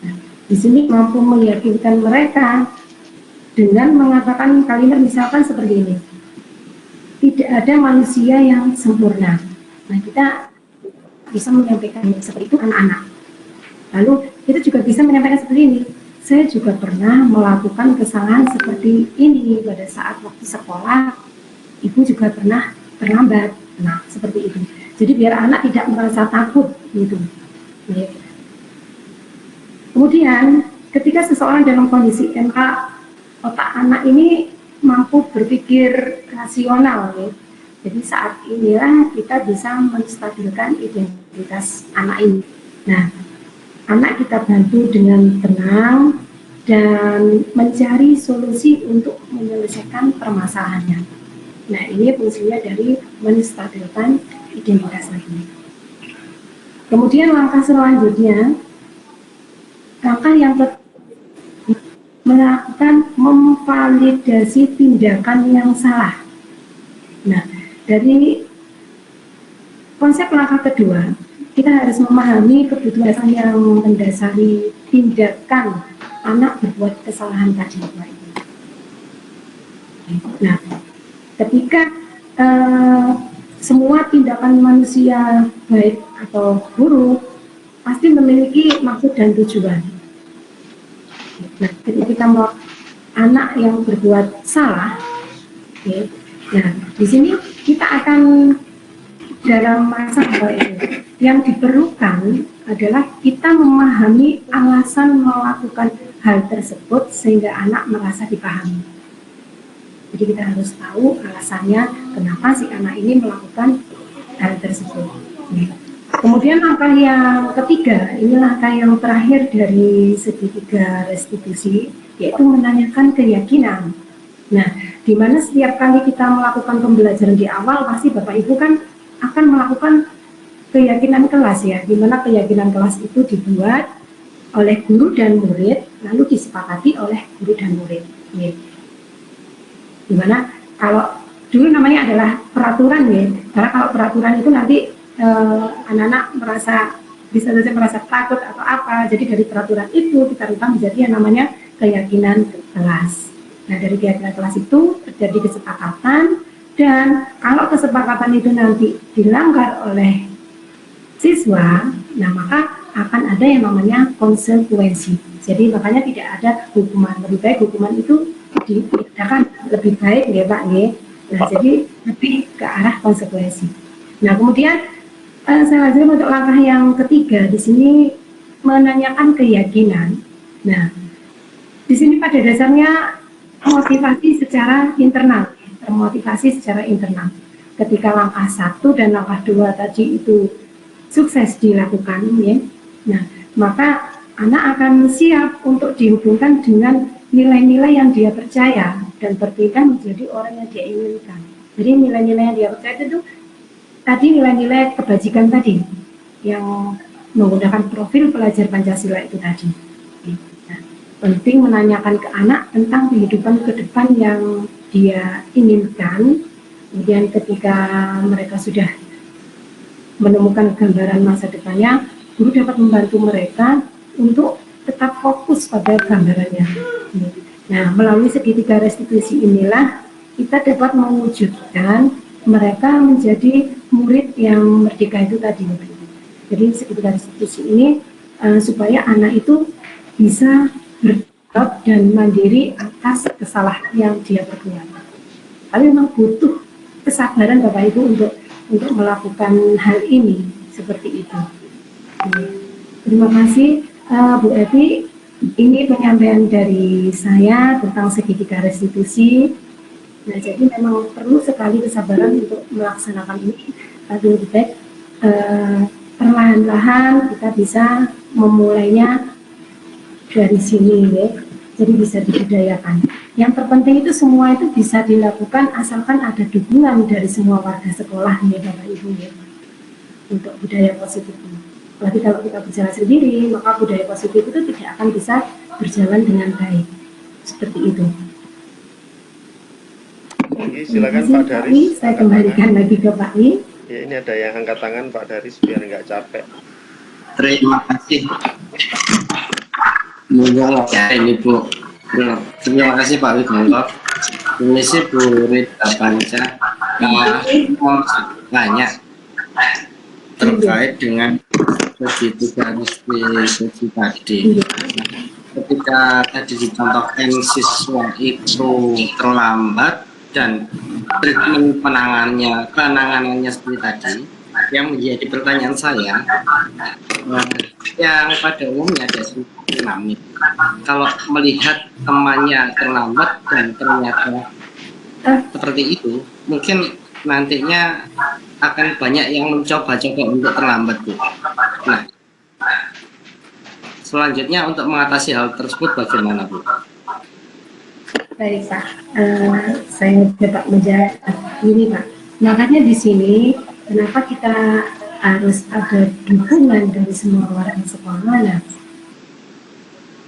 Nah, di sini mampu meyakinkan mereka dengan mengatakan kalimat misalkan seperti ini. Tidak ada manusia yang sempurna. Nah, kita bisa menyampaikan seperti itu anak-anak. Lalu kita juga bisa menyampaikan seperti ini. Saya juga pernah melakukan kesalahan seperti ini pada saat waktu sekolah. Ibu juga pernah terlambat. Nah, seperti itu. Jadi biar anak tidak merasa takut gitu. Kemudian ketika seseorang dalam kondisi MK, otak anak ini mampu berpikir rasional, ya. Jadi saat inilah kita bisa menstabilkan identitas anak ini. Nah, anak kita bantu dengan tenang dan mencari solusi untuk menyelesaikan permasalahannya. Nah, ini fungsinya dari menstabilkan identitas lagi. Kemudian langkah selanjutnya, langkah yang melakukan memvalidasi tindakan yang salah. Nah, dari konsep langkah kedua, kita harus memahami kebutuhan yang mendasari tindakan anak berbuat kesalahan tadi. Nah, ketika semua tindakan manusia baik atau buruk pasti memiliki maksud dan tujuan. Nah, ketika kita mau anak yang berbuat salah, okay, nah di sini kita akan dalam masa ini yang diperlukan adalah kita memahami alasan melakukan hal tersebut sehingga anak merasa dipahami. Jadi kita harus tahu alasannya kenapa si anak ini melakukan hal tersebut. Kemudian langkah yang ketiga, ini langkah yang terakhir dari segitiga restitusi, yaitu menanyakan keyakinan. Nah, di mana setiap kali kita melakukan pembelajaran di awal, pasti Bapak Ibu kan akan melakukan keyakinan kelas ya, di mana keyakinan kelas itu dibuat oleh guru dan murid, lalu disepakati oleh guru dan murid. Dimana kalau dulu namanya adalah peraturan ya, karena kalau peraturan itu nanti anak-anak merasa bisa saja merasa takut atau apa, jadi dari peraturan itu kita rubah menjadi yang namanya keyakinan kelas. Nah, dari keyakinan kelas itu terjadi kesepakatan, dan kalau kesepakatan itu nanti dilanggar oleh siswa, nah maka akan ada yang namanya konsekuensi. Jadi makanya tidak ada hukuman, lebih baik hukuman itu diadakan lebih baik ya Pak ya. Nah, jadi lebih ke arah konsekuensi. Nah, kemudian saya lanjutkan untuk langkah yang ketiga di sini menanyakan keyakinan. Nah, di sini pada dasarnya motivasi secara internal, termotivasi secara internal. Ketika langkah 1 dan langkah 2 tadi itu sukses dilakukan ya. Nah, maka anak akan siap untuk dihubungkan dengan nilai-nilai yang dia percaya dan berpindah menjadi orang yang dia inginkan. Jadi nilai-nilai yang dia percaya itu tadi nilai-nilai kebajikan tadi yang menggunakan profil pelajar Pancasila itu tadi. Nah, penting menanyakan ke anak tentang kehidupan ke depan yang dia inginkan. Kemudian ketika mereka sudah menemukan gambaran masa depannya, guru dapat membantu mereka untuk tetap fokus pada gambarannya. Nah, melalui segitiga restitusi inilah kita dapat mewujudkan mereka menjadi murid yang merdeka itu tadi. Jadi segitiga restitusi ini supaya anak itu bisa bertanggung dan mandiri atas kesalahan yang dia perbuat. Tapi memang butuh kesabaran Bapak Ibu untuk melakukan hal ini seperti itu. Terima kasih Bu Evi. Ini penyampaian dari saya tentang segitiga restitusi. Nah, jadi memang perlu sekali kesabaran untuk melaksanakan ini. Tapi lebih baik perlahan-lahan kita bisa memulainya dari sini, ya. Jadi bisa dibudayakan. Yang terpenting itu semua itu bisa dilakukan asalkan ada dukungan dari semua warga sekolah, ya Bapak Ibu, ya, untuk budaya positif ini. Tapi kalau kita berjalan sendiri, maka budaya positif itu tidak akan bisa berjalan dengan baik. Seperti itu. Oke, silakan Pak Daris. Saya kembalikan lagi ke Pak I. Ya, ini ada yang angkat tangan Pak Daris biar nggak capek. Terima kasih. Monggo ini Bu. Terima kasih Pak Widodo. Ini sih Bu Rita Panca. Mau banyak terkait dengan segitiga restitusi tadi. Ketika tadi dicontohkan siswa itu terlambat dan treatment penanganannya seperti tadi, yang menjadi pertanyaan saya, yang pada umumnya ada dinamis. Kalau melihat temannya terlambat dan ternyata seperti itu, mungkin nantinya akan banyak yang mencoba-coba untuk terlambat, Bu. Nah, selanjutnya untuk mengatasi hal tersebut bagaimana, Bu? Baik Pak, saya coba menjawab ini Pak. Makanya di sini kenapa kita harus ada dukungan dari semua warga sekolah? Nah,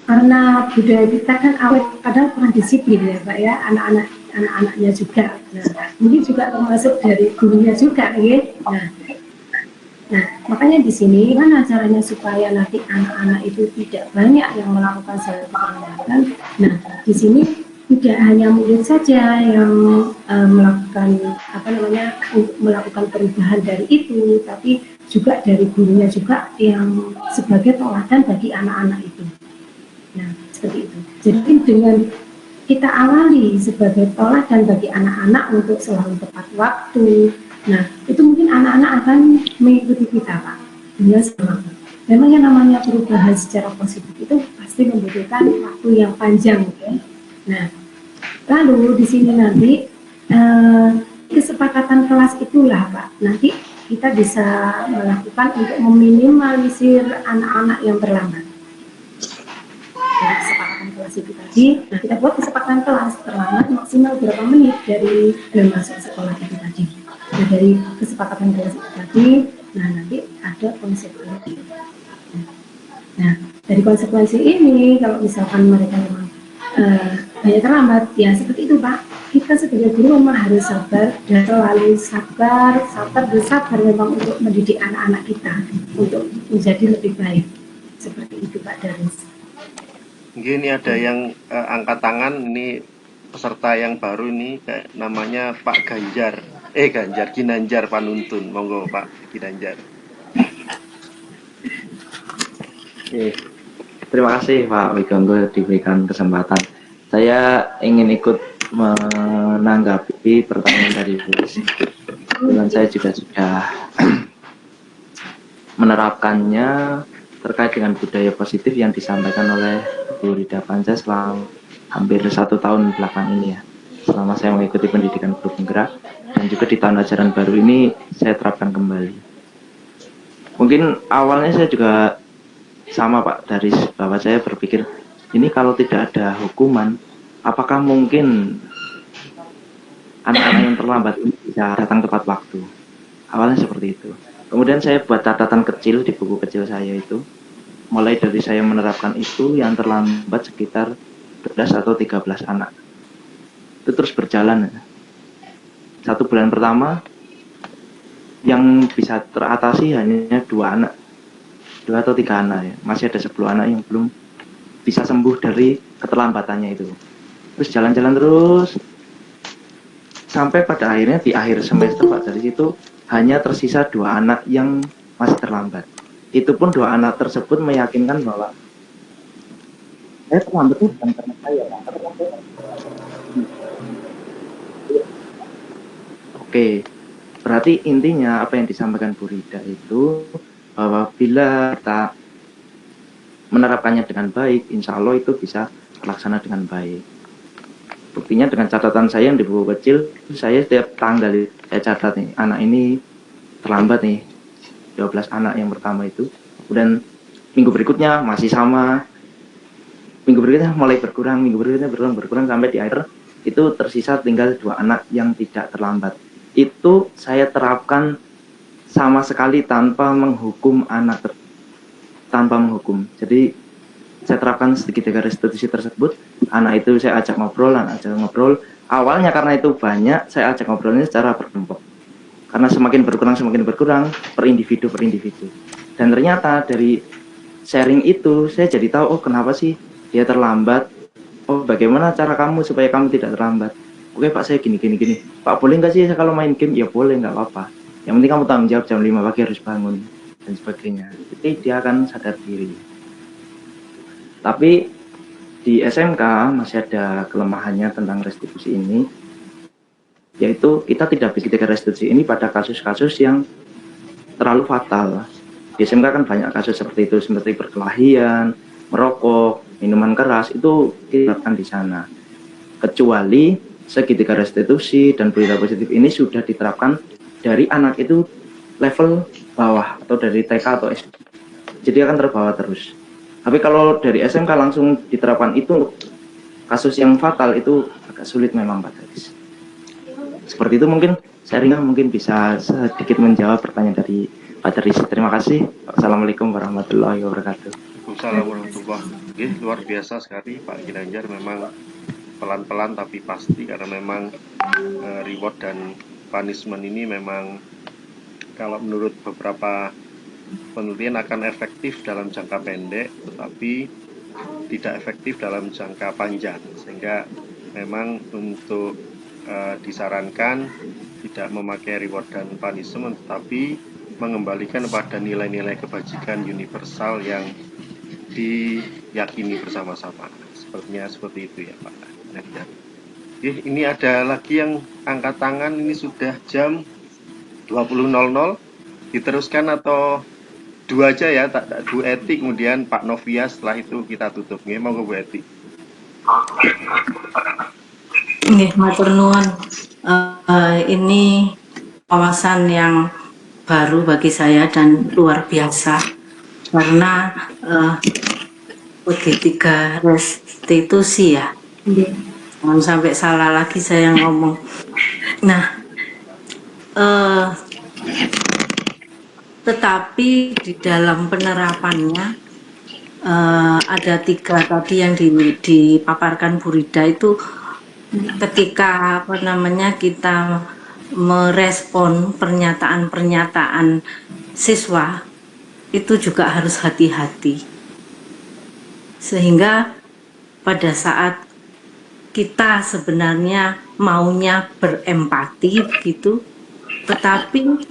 karena budaya kita kan awet, padahal kurang disiplin ya Pak ya, anak-anaknya juga. Nah, mungkin juga termasuk dari gurunya juga, ya. Nah, makanya di sini gimana caranya supaya nanti anak-anak itu tidak banyak yang melakukan suatu perbuatan. Nah, di sini tidak hanya murid saja yang melakukan perubahan dari itu, tapi juga dari gurunya juga yang sebagai teladan bagi anak-anak itu. Nah, seperti itu. Jadi dengan kita awali sebagai teladan bagi anak-anak untuk selalu tepat waktu. Nah, itu mungkin anak-anak akan mengikuti kita, Pak. Dengan semangat. Memang yang namanya perubahan secara positif itu pasti membutuhkan waktu yang panjang, ya. Nah, lalu di sini nanti kesepakatan kelas itulah, Pak. Nanti kita bisa melakukan untuk meminimalisir anak-anak yang terlambat. Dari kesepakatan kelas itu tadi, nah kita buat kesepakatan kelas terlambat maksimal berapa menit dari masuk sekolah itu tadi. Nah, dari kesepakatan kelas itu tadi, nah nanti ada konsekuensi. Nah, dari konsekuensi ini, kalau misalkan mereka memang banyak terlambat, ya seperti itu Pak. kita sebagai guru memang harus sabar dan selalu sabar memang untuk mendidik anak-anak kita untuk menjadi lebih baik. Seperti itu Pak Daris. Mungkin ini ada yang angkat tangan, ini peserta yang baru ini kayak namanya Pak Ginanjar Panuntun. Monggo Pak Ginanjar. Oke. Terima kasih Pak Wigongo diberikan kesempatan. Saya ingin ikut menanggapi pertanyaan dari Bu Rizky. Dan saya juga sudah menerapkannya terkait dengan budaya positif yang disampaikan oleh Bu Rida Panca selama hampir 1 tahun belakang ini ya. Selama saya mengikuti pendidikan guru penggerak dan juga di tahun ajaran baru ini saya terapkan kembali. Mungkin awalnya saya juga sama Pak Daris, bahwa saya berpikir ini kalau tidak ada hukuman, apakah mungkin anak-anak yang terlambat ini bisa datang tepat waktu? Awalnya seperti itu. Kemudian saya buat catatan kecil di buku kecil saya itu. Mulai dari saya menerapkan itu, yang terlambat sekitar 12 atau 13 anak. Itu terus berjalan. 1 bulan pertama, yang bisa teratasi hanya 2 anak. 2 atau 3 anak ya. Masih ada 10 anak yang belum bisa sembuh dari keterlambatannya itu. Terus jalan-jalan terus sampai pada akhirnya di akhir semester Pak, dari situ hanya tersisa 2 anak yang masih terlambat. Itu pun 2 anak tersebut meyakinkan bahwa saya terlambat itu bukan karena saya. Oke, berarti intinya apa yang disampaikan Bu Rida itu bahwa bila kita menerapkannya dengan baik, insya Allah itu bisa terlaksana dengan baik. Buktinya dengan catatan saya yang di buku kecil, saya setiap tanggal saya catat nih, anak ini terlambat nih, 12 anak yang pertama itu. Kemudian minggu berikutnya masih sama, minggu berikutnya mulai berkurang, minggu berikutnya berkurang sampai di akhir itu tersisa tinggal 2 anak yang tidak terlambat. Itu saya terapkan sama sekali tanpa menghukum anak, tanpa menghukum. Jadi saya terapkan segitiga restitusi tersebut. Anak itu saya ajak ngobrol. Awalnya karena itu banyak, saya ajak ngobrolnya secara berkelompok. Karena semakin berkurang per individu. Dan ternyata dari sharing itu saya jadi tahu, oh kenapa sih dia terlambat. Oh bagaimana cara kamu supaya kamu tidak terlambat. Oke Pak, saya gini. Pak boleh nggak sih kalau main game? Ya boleh, nggak apa-apa. Yang penting kamu tanggung jawab jam 5 pagi harus bangun dan sebagainya. Jadi dia akan sadar diri. Tapi di SMK masih ada kelemahannya tentang restitusi ini, yaitu kita tidak bisa restitusi ini pada kasus-kasus yang terlalu fatal. Di SMK kan banyak kasus seperti itu, seperti perkelahian, merokok, minuman keras, itu diterapkan di sana. Kecuali segitiga restitusi dan berita positif ini sudah diterapkan dari anak itu level bawah atau dari TK atau SD. Jadi akan terbawa terus. Tapi kalau dari SMK langsung diterapkan itu kasus yang fatal itu agak sulit memang Pak Daris. Seperti itu mungkin sharingnya mungkin bisa sedikit menjawab pertanyaan dari Pak Daris. Terima kasih. Assalamualaikum warahmatullahi wabarakatuh. Waalaikumsalam warahmatullahi wabarakatuh. Luar biasa sekali Pak Ginanjar, memang pelan-pelan tapi pasti, karena memang reward dan punishment ini memang kalau menurut beberapa penelitian akan efektif dalam jangka pendek, tetapi tidak efektif dalam jangka panjang, sehingga memang untuk disarankan tidak memakai reward dan punishment, tetapi mengembalikan pada nilai-nilai kebajikan universal yang diyakini bersama-sama. Sepertinya seperti itu ya Pak. Oke, ini ada lagi yang angkat tangan, ini sudah jam 20.00, diteruskan atau 2 aja ya, Bu Eti, kemudian Pak Novia, setelah itu kita tutup. Nggih, monggo Bu Eti. Nggih, matur nuwun. Ini wawasan yang baru bagi saya dan luar biasa, karena tiga restitusi ya. Jangan sampai salah lagi saya ngomong. Nah, tetapi di dalam penerapannya ada 3 tadi yang dipaparkan Bu Rida itu ketika kita merespon pernyataan-pernyataan siswa itu juga harus hati-hati, sehingga pada saat kita sebenarnya maunya berempati begitu, tetapi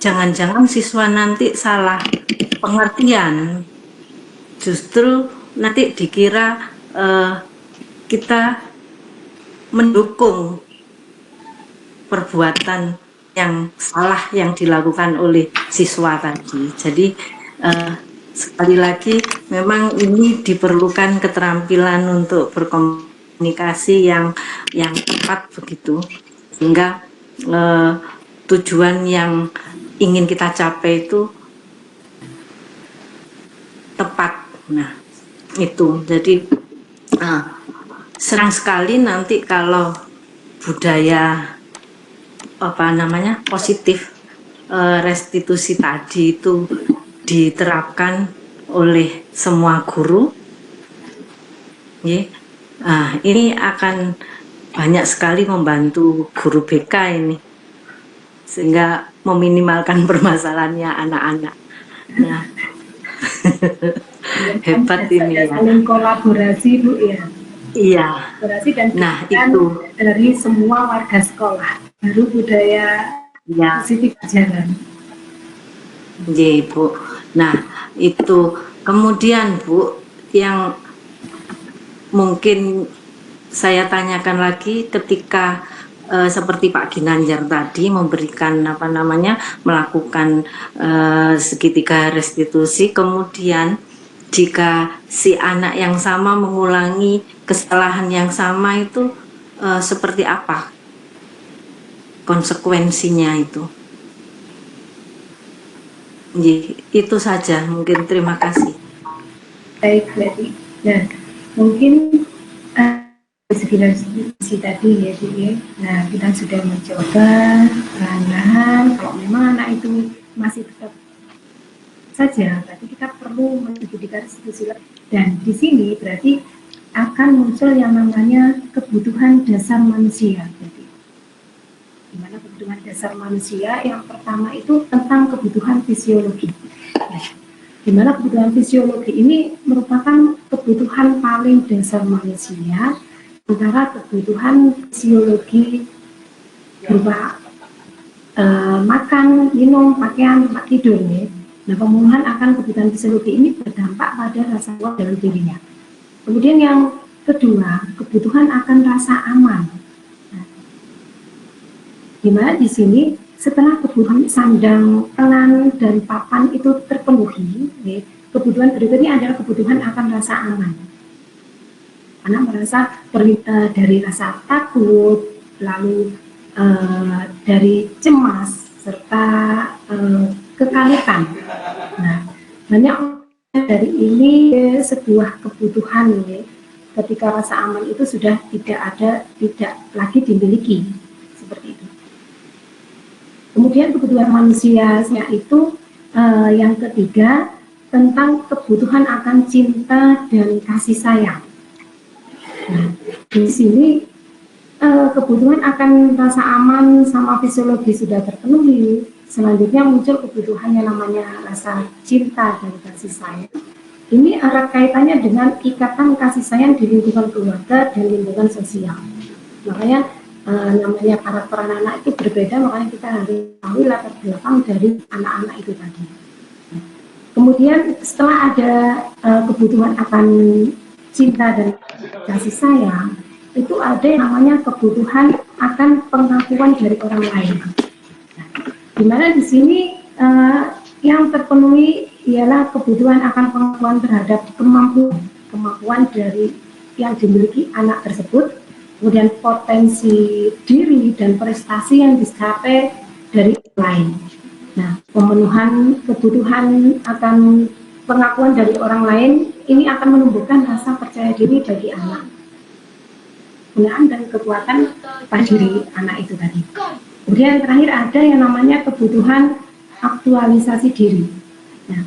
jangan-jangan siswa nanti salah pengertian, justru nanti dikira kita mendukung perbuatan yang salah yang dilakukan oleh siswa tadi. Jadi sekali lagi memang ini diperlukan keterampilan untuk berkomunikasi yang tepat begitu, sehingga tujuan yang ingin kita capai itu tepat. Nah, itu jadi senang sekali nanti kalau budaya positif restitusi tadi itu diterapkan oleh semua guru. Ini akan banyak sekali membantu guru BK ini, sehingga meminimalkan permasalahannya anak-anak. Nah, hebat ini ya. Saling kolaborasi Bu ya. Iya. Kolaborasi dan itu dari semua warga sekolah. Baru budaya positif jalan. Iya Bu. Nah itu kemudian Bu, yang mungkin saya tanyakan lagi ketika seperti Pak Ginanjar tadi memberikan melakukan segitiga restitusi, kemudian jika si anak yang sama mengulangi kesalahan yang sama itu seperti apa konsekuensinya itu? Itu saja mungkin, terima kasih. Baik, berarti. Nah, mungkin segi tadi ya Bu ya. Nah, kita sudah mencoba perlahan-lahan. Kalau memang anak itu masih tetap saja, berarti kita perlu menjadikan restitusi. Dan di sini berarti akan muncul yang namanya kebutuhan dasar manusia. Berarti dimana kebutuhan dasar manusia yang pertama itu tentang kebutuhan fisiologi. Dimana kebutuhan fisiologi ini merupakan kebutuhan paling dasar manusia, antara kebutuhan fisiologi berupa makan, minum, pakaian, tempat tidur ya. Nah, pemenuhan akan kebutuhan fisiologi ini berdampak pada rasa puas dalam dirinya. Kemudian yang kedua, kebutuhan akan rasa aman. Nah, dimana di sini setelah kebutuhan sandang, pangan, dan papan itu terpenuhi, ya, kebutuhan berikutnya adalah kebutuhan akan rasa aman. Anak merasa dari rasa takut, lalu dari cemas, serta kekalutan. Nah, banyak dari ini sebuah kebutuhan ya, ketika rasa aman itu sudah tidak lagi dimiliki, seperti itu. Kemudian kebutuhan manusia itu yang ketiga tentang kebutuhan akan cinta dan kasih sayang. Nah, di sini kebutuhan akan rasa aman sama fisiologi sudah terpenuhi. Selanjutnya muncul kebutuhan yang namanya rasa cinta dan kasih sayang. Ini erat kaitannya dengan ikatan kasih sayang di lingkungan keluarga dan lingkungan sosial. Makanya namanya karakter anak-anak itu berbeda, makanya kita harus tahu latar belakang dari anak-anak itu tadi. Kemudian setelah ada kebutuhan akan cinta dan kasih sayang, itu ada yang namanya kebutuhan akan pengakuan dari orang lain. Nah, dimana di sini yang terpenuhi ialah kebutuhan akan pengakuan terhadap kemampuan dari yang dimiliki anak tersebut, kemudian potensi diri dan prestasi yang dicapai dari orang lain. Nah, pemenuhan kebutuhan akan pengakuan dari orang lain ini akan menumbuhkan rasa percaya diri bagi anak, penggunaan dan kekuatan pada diri anak itu tadi. Kemudian terakhir ada yang namanya kebutuhan aktualisasi diri. Nah,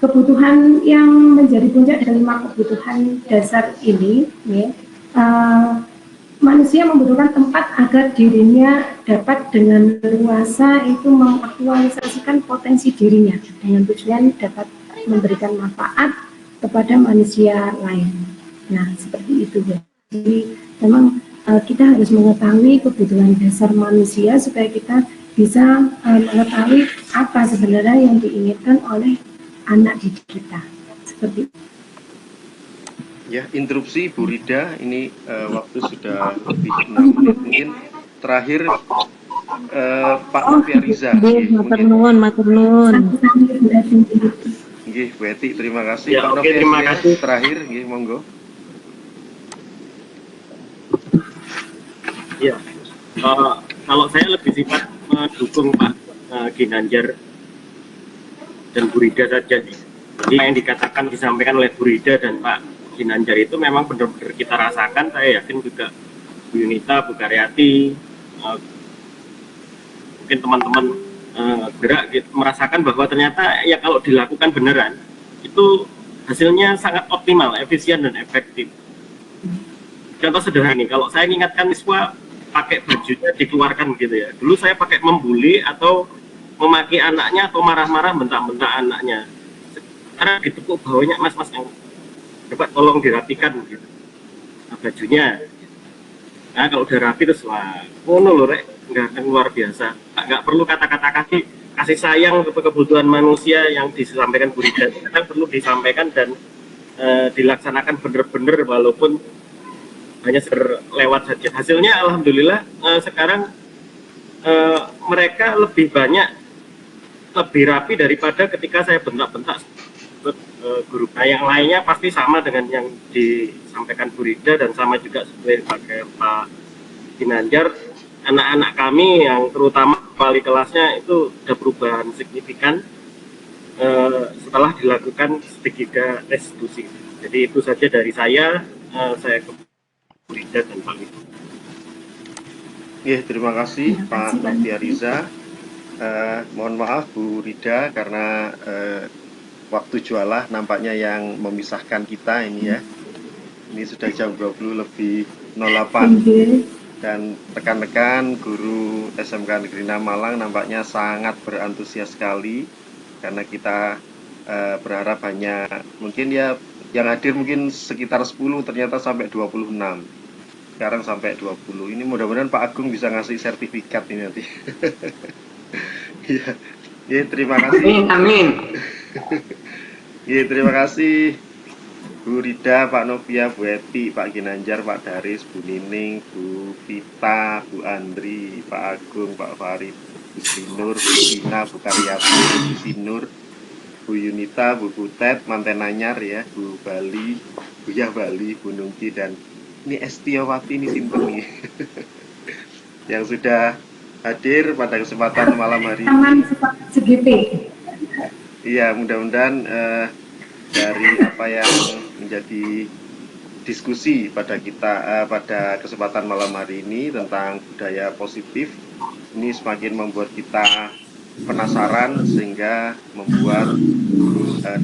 kebutuhan yang menjadi puncak dari 5 kebutuhan dasar ini ya, manusia membutuhkan tempat agar dirinya dapat dengan leluasa itu mengaktualisasikan potensi dirinya dengan tujuan dapat memberikan manfaat kepada manusia lain. Nah, seperti itu ya. Jadi memang kita harus mengetahui kebutuhan dasar manusia supaya kita bisa mengetahui apa sebenarnya yang diinginkan oleh anak didik kita. Seperti itu. Ya, interupsi Bu Rida, ini waktu sudah lebih 6 menit. Mungkin terakhir Pak Novia Riza. Matur nuwun. Nggih, Bu Eti, terima kasih. Ya, Pak oke, Novia terima Riza, kasih. terakhir, nggih, monggo. Ya, kalau saya lebih sifat mendukung Pak Ginanjar dan Bu Rida saja. Jadi yang dikatakan disampaikan oleh Bu Rida dan Pak Ginanjar itu memang benar-benar kita rasakan. Saya yakin juga Bu Yunita, Bu Karyati, mungkin teman-teman gerak gitu, merasakan bahwa ternyata ya kalau dilakukan beneran itu hasilnya sangat optimal, efisien dan efektif. Contoh sederhana nih, kalau saya mengingatkan siswa pakai bajunya dikeluarkan gitu ya. Dulu saya pakai membuli atau memaki anaknya atau marah-marah bentak-bentak anaknya. Sekarang ditepuk bawahnya, mas-mas yang coba tolong dirapikan gitu. Nah, bajunya. Nah, kalau udah rapi terus wah, ngono lho rek, nggak luar biasa. Nggak perlu kata-kata kasih sayang ke kebutuhan manusia yang disampaikan Bu Rida. Kadang perlu disampaikan dan dilaksanakan bener-bener walaupun hanya lewat saja. Hasilnya alhamdulillah sekarang mereka lebih banyak, lebih rapi daripada ketika saya bentak-bentak guru. Nah, yang lainnya pasti sama dengan yang disampaikan Bu Rida dan sama juga seperti Pak Ginanjar. Anak-anak kami yang terutama wali kelasnya itu sudah perubahan signifikan setelah dilakukan strategi restitusi. Jadi itu saja dari saya ke Bu Rida dan Pak Widu. Ya, terima kasih Pak Novia Riza. Mohon maaf Bu Rida karena waktu jualah nampaknya yang memisahkan kita ini ya. Ini sudah jam 20 lebih 08 dan rekan-rekan guru SMK Negeri 6 Malang nampaknya sangat berantusias sekali karena kita berharap hanya mungkin ya yang hadir mungkin sekitar 10, ternyata sampai 26. Sekarang sampai 20. Ini mudah-mudahan Pak Agung bisa ngasih sertifikat ini nanti. Ya, terima kasih. Amin. Ya, terima kasih Bu Rida, Pak Novia, Bu Eti, Pak Ginanjar, Pak Daris, Bu Nining, Bu Vita, Bu Andri, Pak Agung, Pak Farid, Bu Sinur, Bu Tina, Bu Karyati, Bu Sinur, Bu Yunita, Bu Butet, Manten Anyar ya, Bu Bali, Bu Yah Bali, Bu Nungki, dan ini Estiawati ini sinten nih yang sudah hadir pada kesempatan malam hari ini. CGP. Iya, mudah-mudahan dari apa yang menjadi diskusi pada kita pada kesempatan malam hari ini tentang budaya positif ini semakin membuat kita penasaran sehingga membuat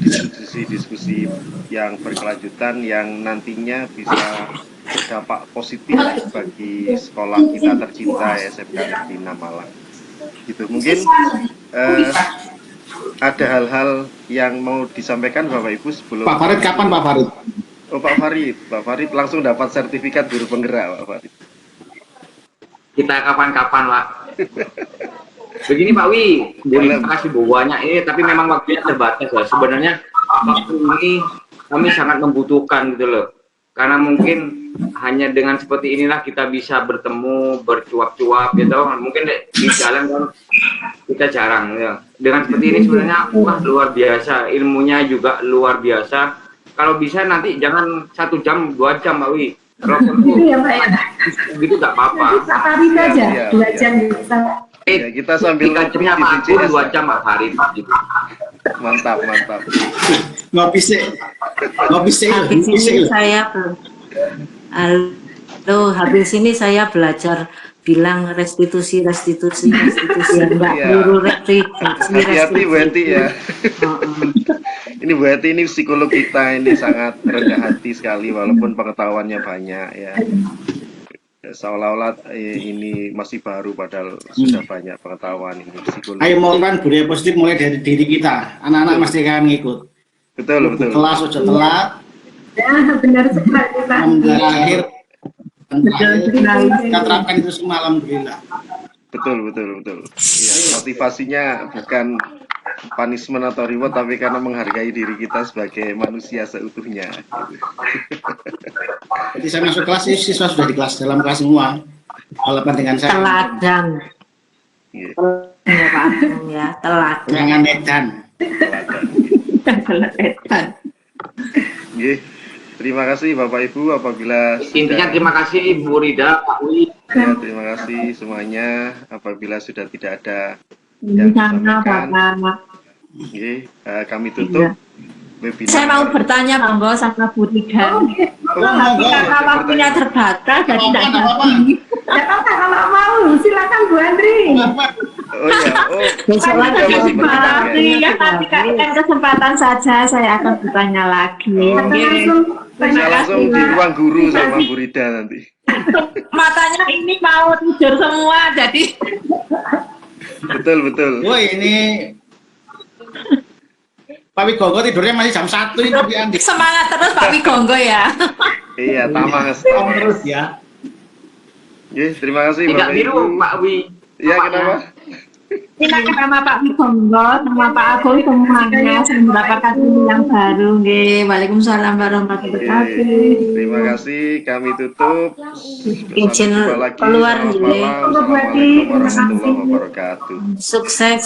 diskusi-diskusi yang berkelanjutan yang nantinya bisa berdampak positif bagi sekolah kita tercinta SMK Negeri 6 Malang. Gitu. Mungkin ada hal-hal yang mau disampaikan Bapak Ibu sebelum Pak Farid kapan Pak Farid? Oh Pak Farid langsung dapat sertifikat guru penggerak Pak Farid. Kita kapan-kapan Pak. Begini Pak Wi, terima kasih banyak ini, tapi memang waktunya terbatas lah. Sebenarnya waktu ini kami sangat membutuhkan gitu loh. Karena mungkin hanya dengan seperti inilah kita bisa bertemu, bercuap-cuap gitu. Mungkin di jalan kan kita jarang ya. Dengan seperti ini sebenarnya wah luar biasa, ilmunya juga luar biasa. Kalau bisa nanti jangan 1 jam, 2 jam Pak Wi. Kalau Gitu ya Pak ya. gitu nggak apa-apa. Pak Farid aja 2 jam bisa. Ya, kita sambil ngopi di DJS 2 jam Pak Farid. Mantap. Ngopi sih. Habis ini saya belajar bilang restitusi ya enggak Iya. keliru restitusi. Hati-hati Bu Eti ya. Ini Bu Eti ini psikolog kita ini sangat rendah hati sekali walaupun pengetahuannya banyak ya. Seolah-olah ini masih baru padahal sudah banyak pengetahuan ini psikologi. Ayo melakukan budaya positif mulai dari diri kita. Anak-anak mesti akan ngikut. Betul. Kelas sudah telat. Ya, benar sekali Pak. Terakhir kita terapkan itu semua, alhamdulillah. Betul. Ya, motivasinya bukan punishment atau reward tapi karena menghargai diri kita sebagai manusia seutuhnya. Jadi saya masuk kelas, siswa sudah di kelas, dalam kelas semua. Walaupun dengan saya. Teladan. Iya. Ya Pak Agung ya, teladan. Jangan edan. Teladan. Nggih. Terima kasih Bapak Ibu apabila Intinya terima kasih Bu Rida, Pak Wi. Ya, terima kasih semuanya apabila sudah tidak ada yang disampaikan. Nggih, kami tutup webinar. Saya mau bertanya Monggo sama Bu Rida. Tapi karena waktunya terbatas jadi tidak jadi. Tidak apa-apa kalau mau, silakan Bu Andri. Oh ya, Besok lagi masih berbicara, ya, nanti kan kesempatan saja saya akan bertanya lagi. Bisa langsung di ruang guru sama Bu Rida nanti. Matanya ini mau tidur semua, jadi Betul. Woi, ini Pak Wigogo tidurnya masih jam 1 ini. semangat terus Pak Wigogo ya. Iya, tamang terus ya. Yes, terima kasih Tidak Bapak biru Ibu. Pak Wi. Iya, kenapa? Ini sama Pak Wigogo, sama Pak Agung semuanya saya mendapatkan ilmu yang baru. Nggih, Waalaikumsalam warahmatullahi wabarakatuh. Terima kasih, kami tutup. Izin Jumpa lagi. keluar Selamat nggih. malam. Assalamualaikum warahmatullahi wabarakatuh. Sukses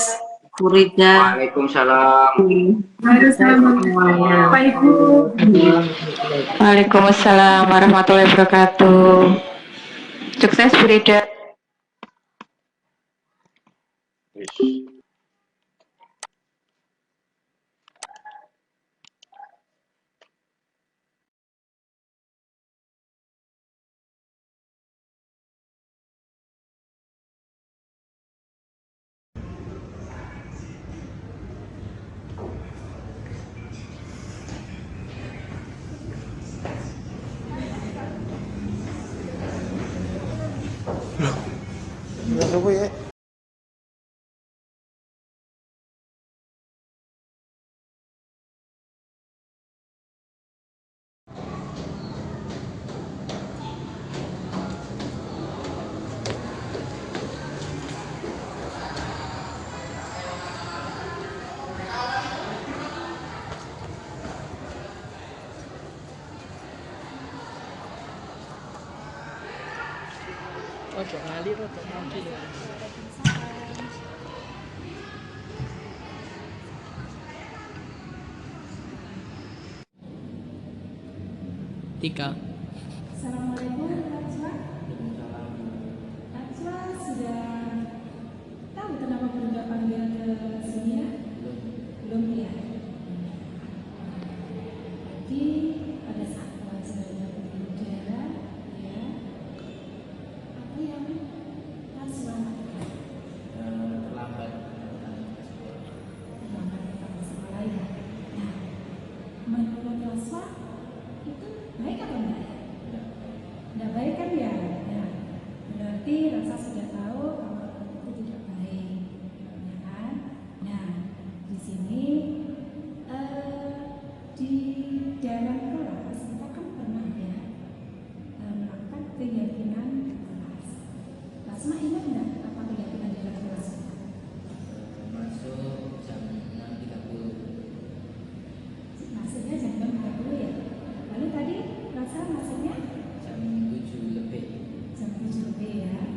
Bu Rida. Waalaikumsalam. Harus semuanya. Pak Ibu. Waalaikumsalam warahmatullahi wabarakatuh. Sukses Bu Rida. Ojo ngalir atau maju. Tika. Assalamualaikum Najwa. Najwa sudah tahu kenapa Bunda panggil ke sini ya? Belum ya? Jadi pada saat pelajaran Bunda ya, apa yang harus selamatkan? Terlambat. Terlambat datang ke sekolah ya. Nah, menurut Najwa itu baik apa enggak ya? Enggak baik kan ya? Nah, berarti Rasa sudah tahu kalau itu tidak baik, ya kan? Nah, di sini di dalam kelas kita kan pernah ya melakukan keyakinan di kelas. Rasma ingat enggak apa keyakinan di dalam kelas? Masuk jam 6.30. Maksudnya jam 6.30 ya? Lalu tadi Rasa masuknya? Jam 7 lebih. Jam 7 lebih ya. Nah,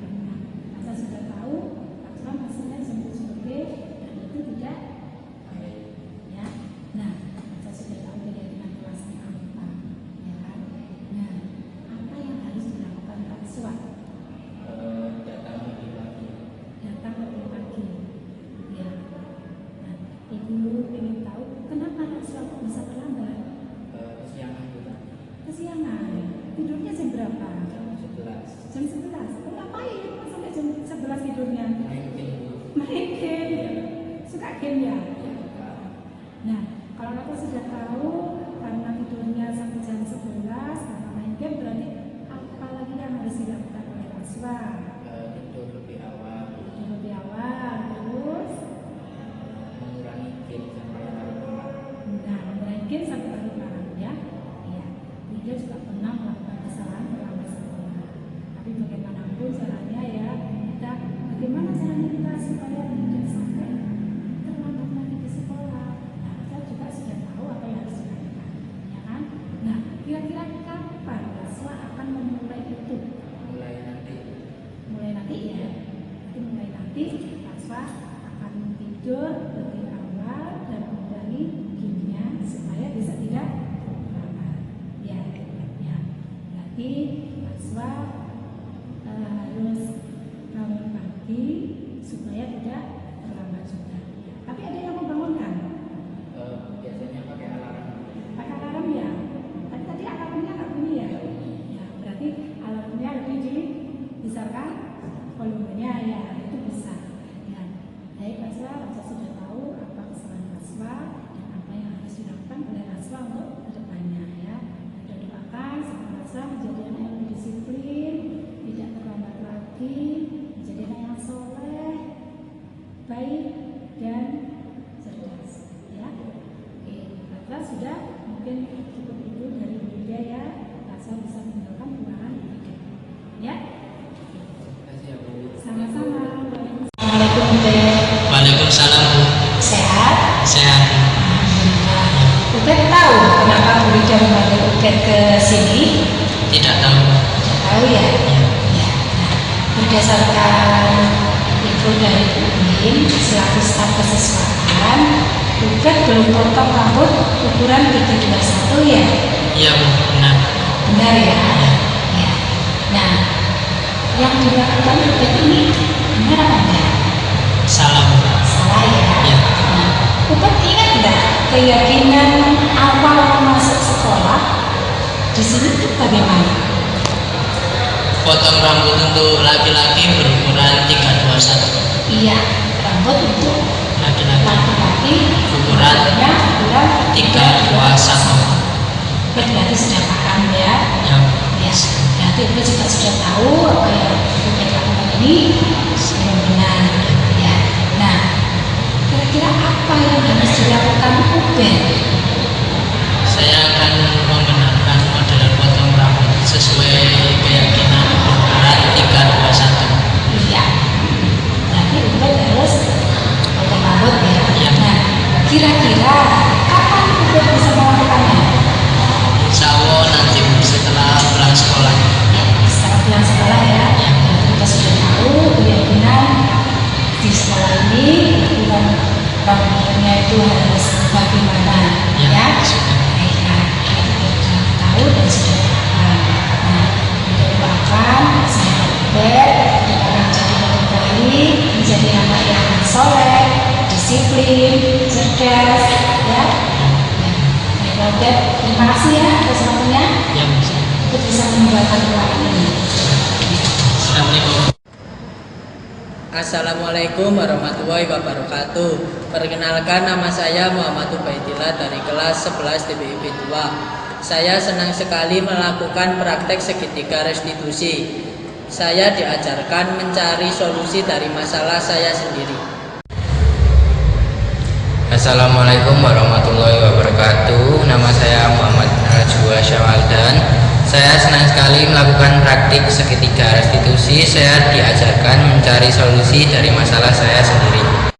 game ya. Nah, kalau kita sudah tahu karena tidurnya sampai jam 11 karena main game, berarti apa lagi yang harus dilakukan oleh siswa? Tidur lebih awal, Terus mengurangi game sampai larut malam. nah, main game sampai larut malam ya. Iya. Dia juga pernah melakukan kesalahan terlambat sekolah. Tapi bagaimanapun caranya ya, kita bagaimana caranya kita supaya tidak sampai terlambat lagi di sekolah. Nah, kita juga sudah tahu apa yang harus dilakukan, ya kan? Nah, kira-kira kapan siswa akan memulai itu? Mulai nanti ya. Jadi mulai nanti siswa akan tidur lebih awal dan mengurangi gamenya supaya bisa tidak terlambat. Ya. Berarti siswa harus bangun pagi supaya tidak terlambat juga. Tapi ada yang membangunkan? Biasanya pakai alarm. Pakai alarm ya. Tadi alarmnya nggak bunyi ya? Ya, berarti alarmnya lebih dibesarkan volumenya ya, itu bisa. Ya, baik Paswa sudah tahu apa kesalahan Paswa dan apa yang harus dilakukan oleh Paswa untuk kedepannya ya. Kita doakan semoga Paswa menjadi anak yang lebih disiplin, tidak terlambat lagi, menjadi anak yang soleh, baik dan cerdas. Ya, oke. Paswa sudah mungkin cukup itu dari media ya. Paswa bisa meninggalkan ruangan ini. Ya. Sama-sama. Assalamualaikum Ubed. Waalaikumsalam Bu. Sehat? Sehat. Ubed tahu kenapa Bu Rida memanggil Ubed ke sini? Tidak tahu. Tidak tahu ya? Ya. Nah, berdasarkan info dari Bu Min selaku staf kesiswaan, Ubed belum potong rambut ukuran 321 ya? Iya Bu, benar. Benar ya? Ya. Nah, yang dilakukan Ubed ini benar apa enggak? Salah Bu. Salah ya? Iya. Nah, Ubed ingat enggak keyakinan awal masuk sekolah di sini itu bagaimana? Potong rambut untuk laki-laki berukuran 321. Iya, rambut untuk laki-laki ukurannya 321. Berarti sudah paham ya? Ya. Ya, berarti Ubed juga sudah tahu apa yang Ubed lakukan ini belum benar. Ya. Nah, kira-kira apa yang harus dilakukan Ubed? Saya akan membenarkan model potong rambut sesuai keyakinan ukuran 321. Iya. Berarti Ubed harus potong rambut ya. Iya. Nah, kira-kira kapan Ubed bisa melakukannya? Insya Allah nanti Bu, setelah pulang sekolah. Ya, setelah pulang sekolah ya. Ya. Kita sudah tahu keyakinan di sekolah ini aturan rambutnya itu harus bagaimana ya? Baiklah, kita sudah tahu dan sudah paham. Nah, kita doakan semoga Ubed kita akan menjadi lebih baik, menjadi anak yang soleh, disiplin, cerdas, ya. Baiklah Ubed, terima kasih ya atas waktunya. Ya, Untuk bisa meninggalkan ruangan ini. Assalamualaikum. Assalamualaikum warahmatullahi wabarakatuh. Perkenalkan, nama saya Muhammad Ubaidillah dari kelas 11 TPIP 2. Saya senang sekali melakukan praktek segitiga restitusi. Saya diajarkan mencari solusi dari masalah saya sendiri. Assalamualaikum warahmatullahi wabarakatuh. Nama saya Muhammad Najwa Syawaldan. Saya senang sekali melakukan praktik segitiga restitusi. Saya diajarkan mencari solusi dari masalah saya sendiri.